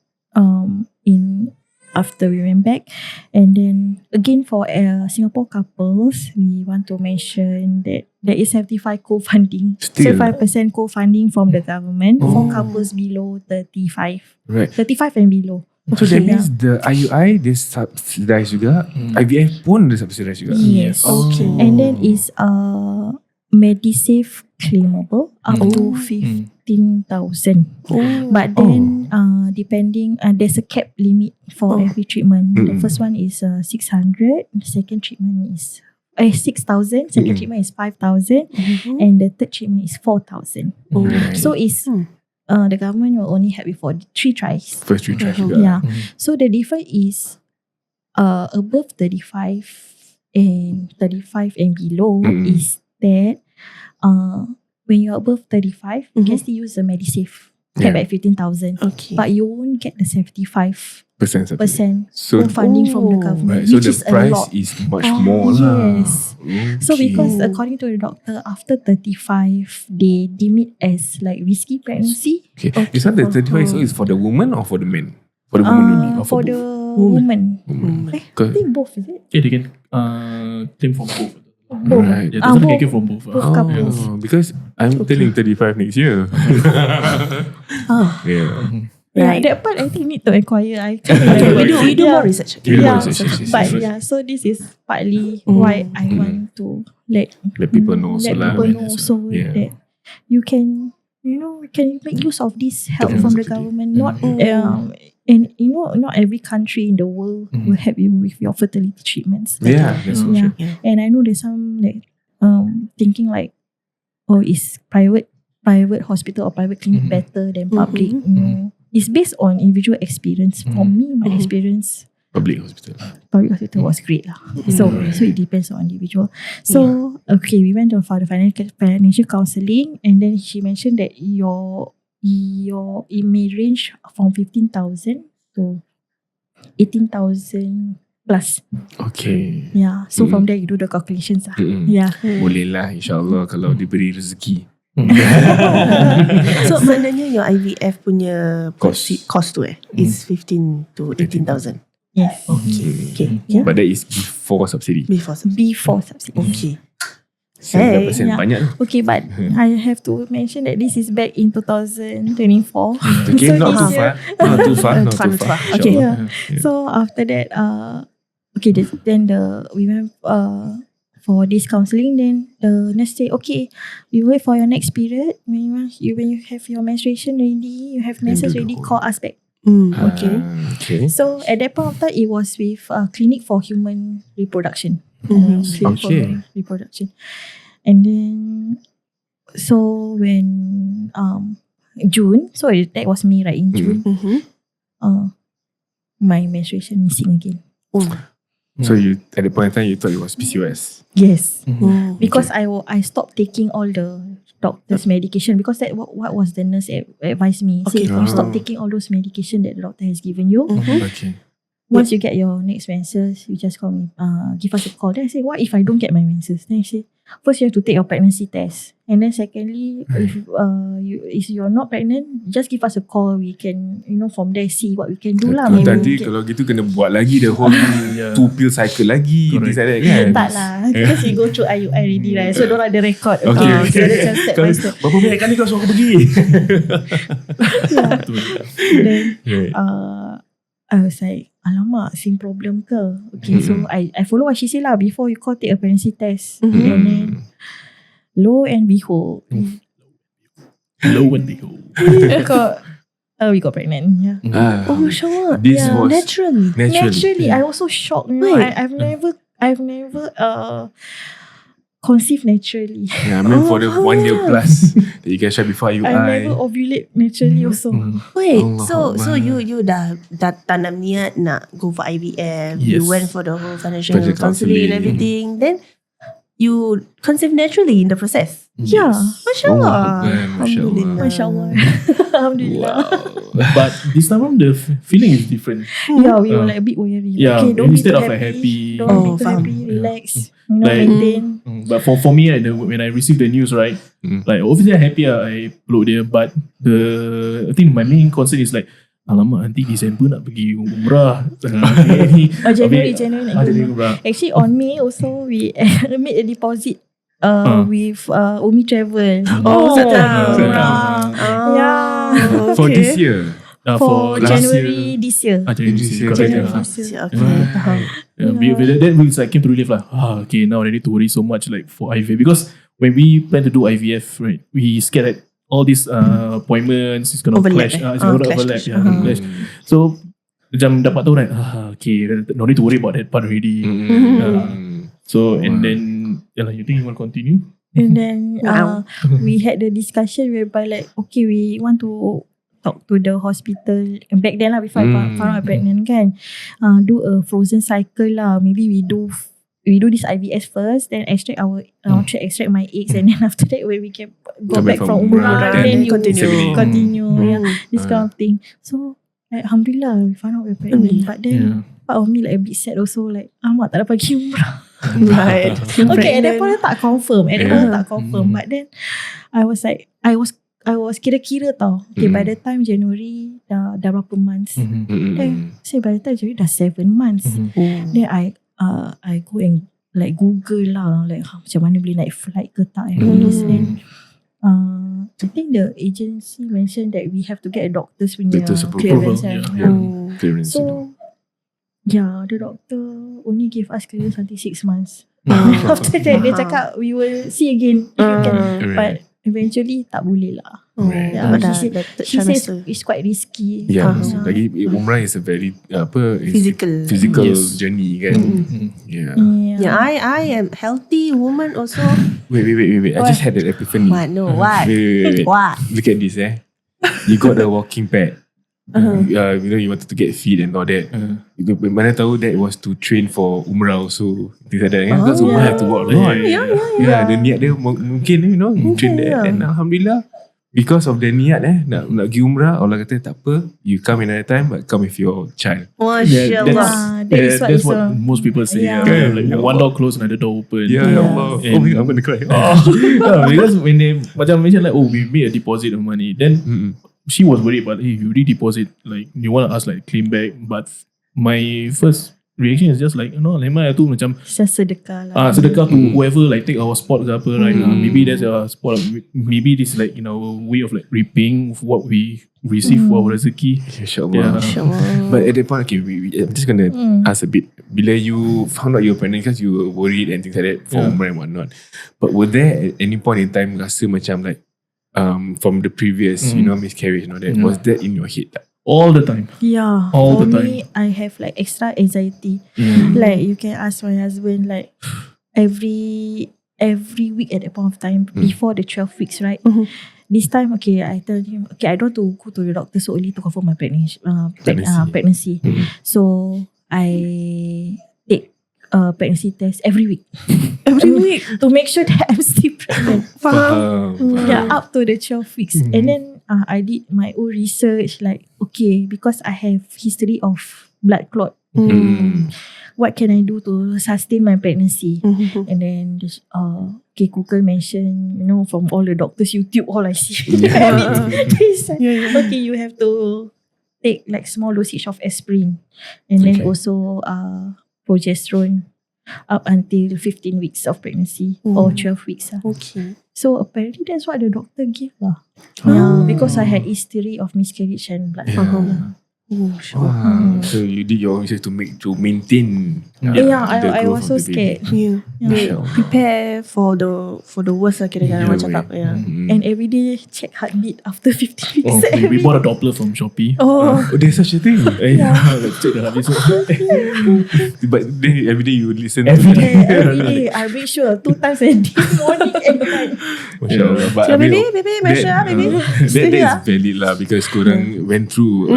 D: after we went back, and then again for Singapore couples, we want to mention that there is 75 co-funding, 75% co-funding from the government for couples below 35,
A: Right.
D: 35 and below.
A: So that means the IUI dia subsidize juga, IVF pun dia subsidize juga.
D: Yes. Okay. And then is MediSave claimable up to 15,000. But then depending, there's a cap limit for every treatment. The first one is 600. The second treatment is 6,000. Second treatment is 5,000, and the third treatment is 4,000. So is the government will only help you for 3 tries.
A: First 3 tries juga.
D: Yeah. So the difference is above 35 and below is that when you're above 35, you can still use the MediSave cap at 15,000.
E: Okay.
D: But you won't get the 75%
A: So
D: funding from the government,
A: right, so
D: which
A: the
D: is a
A: price
D: lot.
A: is much more lah.
D: Yes. So because according to the doctor, after 35, they deem it as like risky pregnancy.
A: Okay. This one the 35 so is for the woman or for the man? For the woman only or
D: For
A: for
D: the
A: both?
D: woman. I think both, is it?
C: Yeah, they can claim from both.
D: Both.
A: Right.
C: Yeah, this one can claim from both.
D: Both couples.
A: Because I'm turning 35 next year. Yeah.
D: Yeah, that part I think need to inquire. I
E: We do more research.
D: Yeah,
A: Yes.
D: but yeah, so this is partly why I want to let
A: people know also lah.
D: people know so
A: Yeah.
D: that you can, can make use of this help
A: The
D: from the
A: subsidy.
D: government. Not and not every country in the world will help you with your fertility treatments.
A: Yeah, that's for
D: Yeah.
A: sure.
D: And I know there's some like thinking like, is private hospital or private clinic better than public? It's based on individual experience. For me, my experience,
A: Public hospital.
D: public hospital was great lah. So it depends on individual. So okay, we went for the financial counselling, and then she mentioned that it may range from 15,000 to 18,000 plus.
A: Okay.
D: Yeah. So from there you do the calculations lah. Yeah.
A: Boleh lah insyaAllah kalau diberi rezeki.
E: So maknanya your IVF punya cost tu is 15 to 18,000.
D: Yes.
E: Okay.
D: Yeah.
A: But that is before subsidy.
E: Before subsidy. Okay.
A: 7% banyak lah.
D: Okay, but I have to mention that this is back in 2024.
A: Okay,
D: So
A: not
D: this
A: too
D: year-
A: far. Not too far. Not
E: Far,
A: too far.
E: far. Okay.
A: InsyaAllah.
D: Yeah. So after that, then we went for this counselling. Then the nurse say, okay, we wait for your next period. When you have your menstruation ready, you have menses ready, call us back.
A: Okay.
D: So at that point of time, it was with Clinic for Human Reproduction. Clinic for
A: Okay.
D: Human Reproduction. And then, so when June, so that was me right in June, my menstruation missing again.
A: So you at the point in time you thought it was PCOS.
D: Yes. Because I stopped taking all the doctor's medication, because that what was the nurse advised me. Say, you stop taking all those medication that the doctor has given you.
A: Okay.
D: Once you get your next menses, you just call me, give us a call. Then I say, what if I don't get my menses? Then I say, first you have to take your pregnancy test, and then secondly, if you're not pregnant, just give us a call. We can, from there see what we can do lah.
A: Nanti kalau gitu kena buat lagi the whole 2 pill cycle lagi. Things like that kan.
D: Tak lah, because we go through IUI already, right? So don't ada record.
A: Okay.
D: So that's just step by step.
A: Berapa banyak kali kau suruh aku pergi?
D: Then I was like, alamak, same problem ke? Okay, so I follow what she said lah. Before you call, take a pregnancy test. And then, lo and behold, we got pregnant. Yeah.
E: Oh, sure.
A: This was
E: Naturally.
D: I was so shocked.
E: Wait.
D: I've never conceive naturally.
A: Yeah, I mean for the 1 year plus that you can share before IUI.
D: I never ovulate naturally also.
E: Wait,
A: Allah
E: so
A: Akbar.
E: you dah tanam niat nak go for IVF.
C: Yes.
E: You went for the whole financial
A: Financial
E: counselling and
A: counselling.
E: everything. Then you conceive naturally in the process.
D: Yeah.
E: Mashallah.
A: Mashallah.
D: Mashallah. Alhamdulillah.
C: But this time around, the feeling is different.
D: Yeah, we were like a bit worried.
C: Yeah,
D: Okay, don't be
C: instead
D: too
C: of like happy.
D: Don't be too
E: faham.
D: happy.
C: Yeah.
D: Relax. You know,
C: Like-
D: maintain.
C: But for me, when I received the news, right, like obviously I'm happy I upload there, but I think my main concern is like, alamak, nanti December nak pergi Umrah.
D: January nak pergi
C: Umrah.
D: Actually, on me also, we made a deposit with Umi Travel.
E: sedap.
D: Yeah.
A: For this year.
D: For
C: last
D: January this year.
C: January this year.
D: January
C: Yeah.
D: this year.
C: Then we like came to relief like, okay, now I don't need to worry so much like for IVF, because when we plan to do IVF, right, we scared that all these appointments is gonna
E: Overlap,
C: clash,
E: eh?
C: it's gonna
E: Clash,
C: overlap,
E: clash.
C: clash. So macam dapat tahu right, okay, no need to worry about that part already. So and then you think you want to continue?
D: And then we had the discussion whereby like, okay, we want to talk to the hospital. And back then lah, before I found out I'm pregnant kan, do a frozen cycle lah. Maybe we do this IVF first, then extract extract my eggs, and then after that when we can go
A: Come
D: back
A: back
D: from
A: from
D: Umrah,
A: Umrah,
D: then
A: then
D: you continue, this kind of thing. So Alhamdulillah, we found out we're pregnant. But then part of me like a bit sad also, like tak dapat pergi Umrah.
E: Right.
D: Okay, at that point tak confirm. But then I was like, I was kira-kira tau. Okay, by the time January dah berapa months. Then say by the time January dah 7 months. Then I go and like Google lah, like macam mana boleh naik flight ke tak and all this. Then I think the agency mentioned that we have to get a doctor's clearance.
A: Clearance.
D: So yeah, the doctor only gave us clearance until 6 months. After that dia cakap we will see again if you can. But eventually tak boleh lah. Yeah, she says it's quite risky.
A: Yeah, lagi Umrah is a very physical journey kan. Yeah.
E: I am healthy woman also.
A: Wait. I just had an epiphany.
E: What? No, what?
A: Wait.
E: What?
A: Look at this, You got a walking pad. You wanted to get fit and all that. Mana tahu that was to train for Umrah also. Things like that. Because Umrah have to walk a lot. Yeah, the niat dia mungkin train that. And Alhamdulillah, because of the niat nak pergi Umrah, Allah kata tak apa, you come another time but come with your child.
E: Mashallah.
C: That's what most people say. Like one door closed, another door open.
A: Ya Allah. I'm going to cry.
C: Because when they macam mention like, we made a deposit of money, then she was worried about, hey, you redeposit, like you want to ask like claim back, but my first reaction is just like, lemah tu macam
D: Just sedekah lah.
C: sedekah to whoever like take our spot ke apa, right? Maybe that's our spot. Maybe this like way of like repaying what we receive for our rezeki.
A: InsyaAllah. But at that point, okay, I'm just gonna ask a bit. Bila you found out you were pregnant, because you were worried and things like that for Umrah and whatnot. But were there at any point in time rasa macam like from the previous, miscarriage and all that, was that in your head?
C: All the time.
D: Yeah.
C: All
D: For
C: the
D: me, I have like extra anxiety. Like you can ask my husband like every week at that point of time before the 12 weeks, right? This time, okay, I tell him, okay, I don't want to go to the doctor so early to confirm my pregnancy. So I take pregnancy test every week. To make sure that I'm still pregnant. Yeah, up to the 12 weeks. And then I did my own research, like, okay, because I have history of blood clot. What can I do to sustain my pregnancy? And then okay, Google mentioned, from all the doctors, YouTube, all I see. Okay, you have to take like small dosage of aspirin, and then also progesterone up until 15 weeks of pregnancy or 12 weeks.
E: Okay.
D: So apparently that's what the doctor gave lah. Yeah, because I had history of miscarriage and blood.
A: So you did your research to maintain.
D: I was so scared.
E: Prepare for the worst lah kira-kira macam cakap.
D: And every day check heartbeat after 15 weeks.
C: We bought a Doppler from Shopee.
A: There's such a thing.
C: Let's check the heartbeat.
A: But then every day you listen.
D: Every day I make sure 2 times a day, morning and night.
A: Masya-Allah. But I mean,
E: baby, make sure, baby.
A: That is valid lah, because korang went through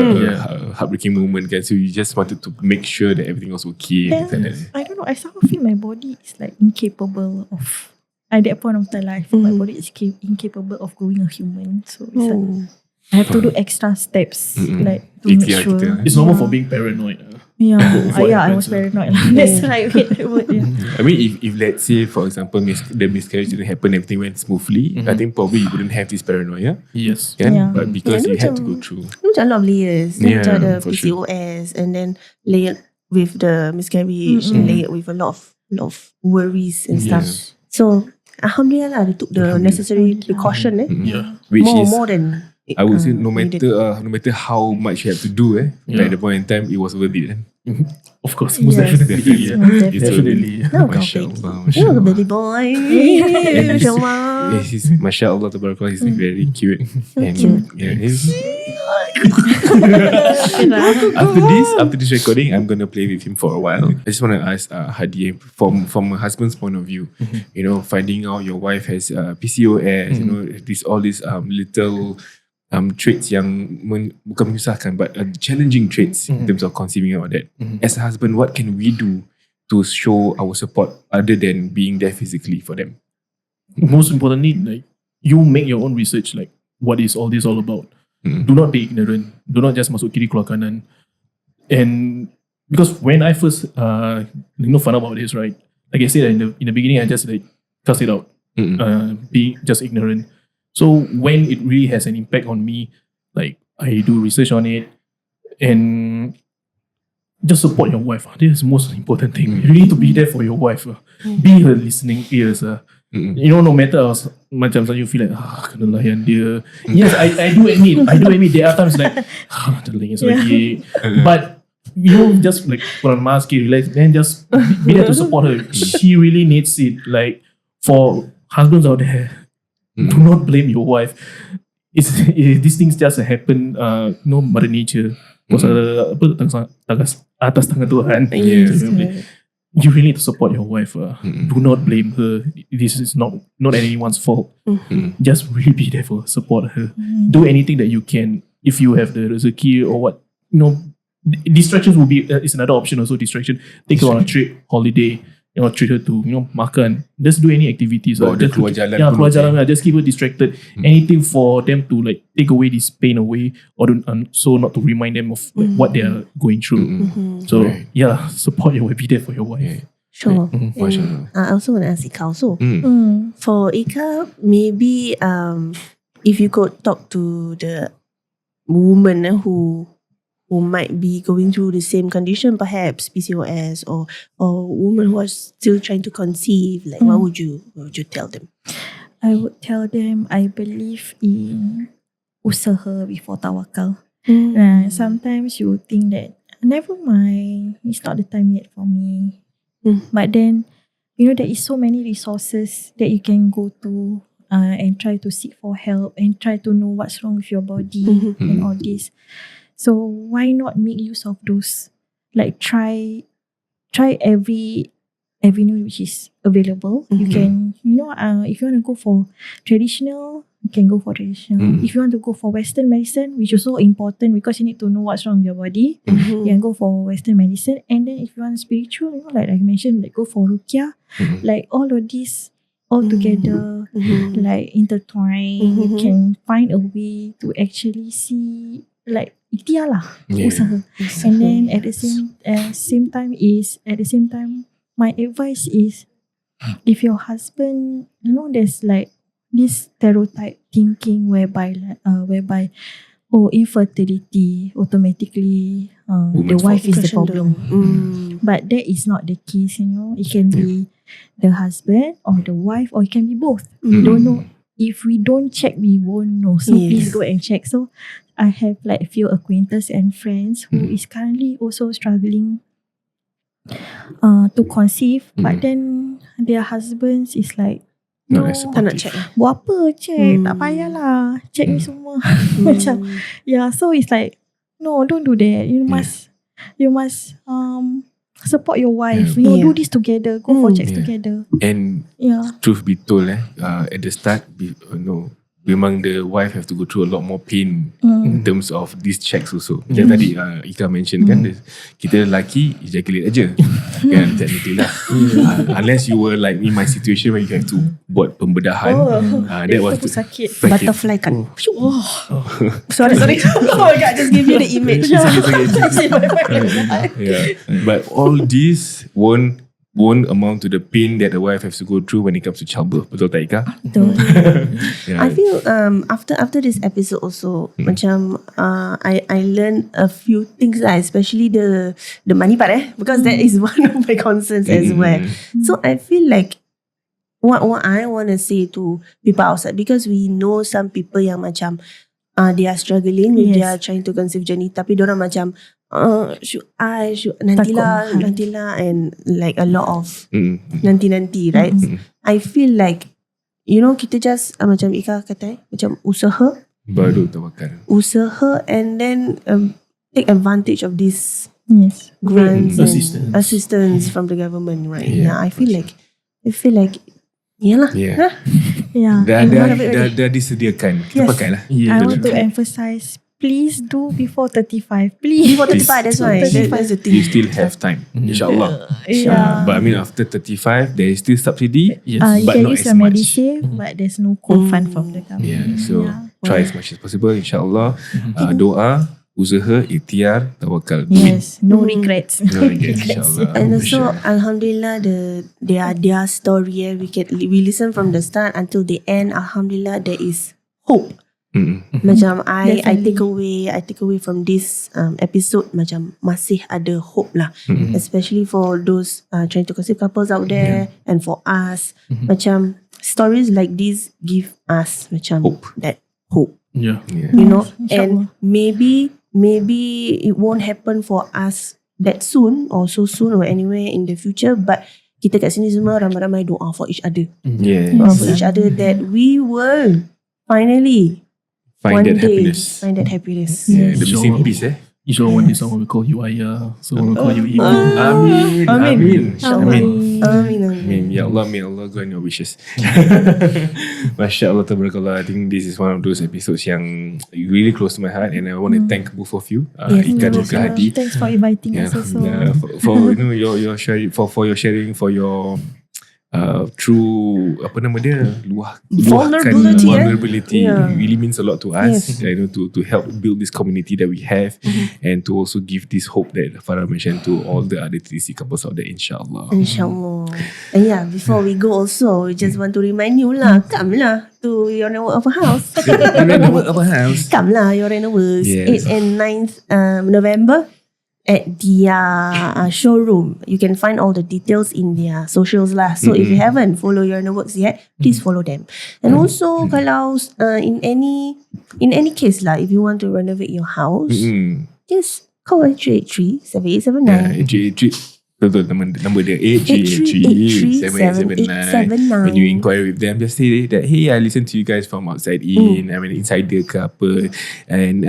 A: heartbreaking moment kan, so you just wanted to make sure that everything was okay.
D: I don't know, I somehow feel my body is like incapable of. At that point of my life, my body is incapable of growing a human. So it's like I have to do extra steps, like to make sure.
C: It's normal for being paranoid.
D: Yeah,
C: What
D: I
C: happens,
D: was paranoid. That's right.
A: I mean, if let's say, for example, the miscarriage didn't happen, everything went smoothly, I think probably you wouldn't have this paranoia.
C: Yes.
A: Kan?
D: Yeah.
A: But because
E: Yeah,
A: you had to go through.
E: Macam a lot of layers.
A: Yeah,
E: Macam ada
A: for sure.
E: PCOS and then layered with the miscarriage and layered with a lot of worries and stuff. So Alhamdulillah, they took the necessary precaution.
C: Yeah.
A: Which is,
E: more than
A: I would say, no
E: needed.
A: matter how much you have to do, at the point in time, it was worth it.
C: Of course, most
D: Yes.
C: definitely. Yeah.
A: It's
C: Definitely.
E: No, kau
A: MashaAllah,
E: baby. You're a baby boy. MashaAllah.
A: He's MashaAllah, tabarakallah, he's very cute. And yeah, after this recording, I'm gonna play with him for a while. I just want to ask Hadi, from a husband's point of view, you know, finding out your wife has PCOS, you know, all these little traits yang bukan menyusahkan, but challenging traits in terms of conceiving and all that. As a husband, what can we do to show our support other than being there physically for them?
C: Most importantly, like you make your own research, like what is all this all about. Do not be ignorant. Do not just masuk kiri keluar kanan. And because when I first found out about this, right? Like I said in the beginning, I just like cuss it out, be just ignorant. So when it really has an impact on me, like I do research on it and just support your wife. This is the most important thing. You need to be there for your wife. Be her listening ears. You know, no matter macam you feel like kena layan dia. Yes, I do admit there are times like terlayan lagi. But you know, just like put on mask, relax, then just be there to support her. She really needs it. Like for husbands out there, do not blame your wife. These things just happen, Mother Nature. Pasal atas tangan Tuhan. You really need to support your wife. Do not blame her. This is not anyone's fault. Just really be there for her, support her. Do anything that you can. If you have the rezeki or what, distractions will be is another option also. Distraction. Take her on a trip, holiday. Treat her to makan. Just do any activities. Just
A: keluar jalan.
C: Keluar jalan. Just keep her distracted. Anything for them to like take away this pain away, or so not to remind them of like, what they are going through. So support your wife. Be there for your wife.
E: Sure.
A: MashaAllah.
E: I also want to ask Eicka also. For Eicka, maybe if you could talk to the woman who might be going through the same condition, perhaps PCOS, or women who are still trying to conceive, like what would you tell them?
D: I would tell them I believe in usaha before tawakal. Sometimes you think that never mind, it's not the time yet for me. But then there is so many resources that you can go to and try to seek for help and try to know what's wrong with your body and all this. So why not make use of those? Like try every avenue which is available. You can, if you want to go for traditional, you can go for traditional. If you want to go for Western medicine, which is so important because you need to know what's wrong with your body, you can go for Western medicine. And then if you want spiritual, like I mentioned, like go for Ruqyah. Like all of this all together, like intertwine. You can find a way to actually see, like ikhtiar lah, usaha. And then at the same time, my advice is, if your husband, there's like this stereotype thinking whereby infertility automatically the wife is the problem. But that is not the case. It can be the husband or the wife, or it can be both. We don't know. If we don't check, we won't know. So please go and check. So I have like a few acquaintances and friends who is currently also struggling to conceive, but then their husbands is like, no,
E: Tak nak check.
D: buat apa check, tak payahlah check ni semua. Macam so it's like, no, don't do that. You must support your wife. Do this together. Go for checks together.
A: And truth be told, at the start, memang the wife have to go through a lot more pain in terms of these checks also. Yang tadi Eicka mention kan, kita lelaki ejaculate aja kan, technically lah. Unless you were like in my situation where you have to buat pembedahan. That was the
D: sakit.
E: Butterfly cut. Sorry. Oh my god, just give you the image.
A: But all this won't amount to the pain that the wife has to go through when it comes to childbirth. Betul tak, Eicka?
D: Betul.
E: I feel after this episode also macam I learned a few things lah, especially the money part because that is one of my concerns as well. So I feel like what I want to say to people outside, because we know some people yang macam they are struggling with their trying to conceive journey, tapi diorang macam should nantilah and like a lot of nanti right. I feel like kita just macam Eicka kata macam usaha
A: baru tawakal,
E: and then take advantage of this grants and assistance from the government, right? I feel like
A: dah disediakan. Kita pakai lah.
D: I want to emphasize, please do before 35. Please.
E: Before 35, that's why. That's the thing.
A: You still have time, insyaAllah. But I mean, after 35, there is still subsidy.
D: You
A: but
D: can
A: not
D: use
A: as
D: your
A: much.
D: Medisave, but there's no co-fund from the government.
A: So try as much as possible, insyaAllah. Doa, usaha, ikhtiar, tawakal.
D: Yes, no regrets.
A: No regrets, insyaAllah.
E: And also, Alhamdulillah, their story, we listen from the start until the end. Alhamdulillah, there is hope. Macam I take away from this episode, macam masih ada hope lah, especially for those trying to conceive couples out there, and for us, macam stories like this give us macam that hope. And maybe it won't happen for us that soon or so soon or anywhere in the future, but kita kat sini semua ramai-ramai doa for each other. Doa for each other that we will finally
A: Find that
E: happiness.
A: The missing piece.
C: Inshallah, one day someone will call you Ayah, someone will call you Ibu.
A: Amin. Ya Allah, may Allah grant your wishes. Masya Allah, tabarakallah. I think this is one of those episodes yang really close to my heart, and I want to thank both of you, Eicka dan Eicka Hadi.
D: Thanks for inviting us also.
A: For your sharing, for your sharing, for your true vulnerability really means a lot to us. To help build this community that we have, and to also give this hope that Farah mentioned to all the other TTC couples out there, insyaAllah.
E: And before we go also, we just want to remind you lah, come lah to Your Reno Works house. Come lah, Your Reno Works, 8th and 9th November at their showroom. You can find all the details in their socials lah. So if you haven't follow Your Reno Works yet, please follow them. And also kalau in any case lah, if you want to renovate your house, just call 383-7879.
A: Betul, number dia 883-7879. When you inquire with them, just say that, hey, I listen to you guys from outside in. I'm an insider ke apa. And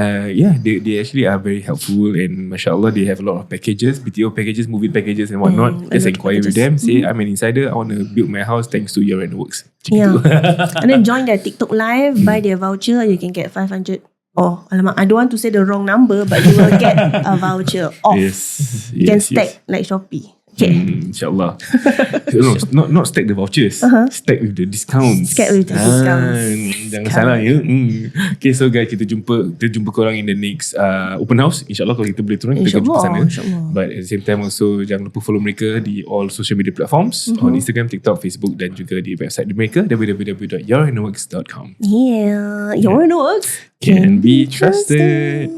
A: they actually are very helpful, and mashallah, they have a lot of packages, BTO packages, movie packages and whatnot. Just inquire with them, say, I'm an insider, I want to build my house thanks to Your Reno Works.
E: And then join their TikTok live, buy their voucher, you can get 500. Oh, alamak, I don't want to say the wrong number, but you will get a voucher off. You can stack like Shopee. Okay.
A: InsyaAllah. Not stack the vouchers. Stack with the discounts. Jangan salah ya. Okay, so guys, kita jumpa korang in the next open house. InsyaAllah kalau kita boleh turun, kita akan jumpa sana. But at the same time also, jangan lupa follow mereka di all social media platforms, on Instagram, TikTok, Facebook, dan juga di website mereka, www.yourrenoworks.com.
E: Your Reno Works
A: can be trusted.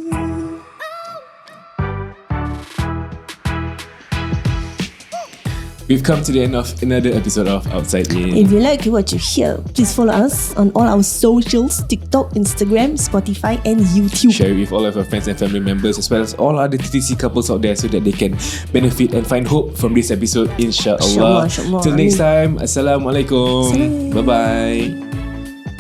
A: We've come to the end of another episode of Outside In.
E: If you like what you hear, please follow us on all our socials, TikTok, Instagram, Spotify and YouTube.
A: Share it with all of our friends and family members, as well as all other TTC couples out there, so that they can benefit and find hope from this episode, insyaAllah.
E: Inshallah.
A: Till next time, Assalamualaikum. Bye-bye.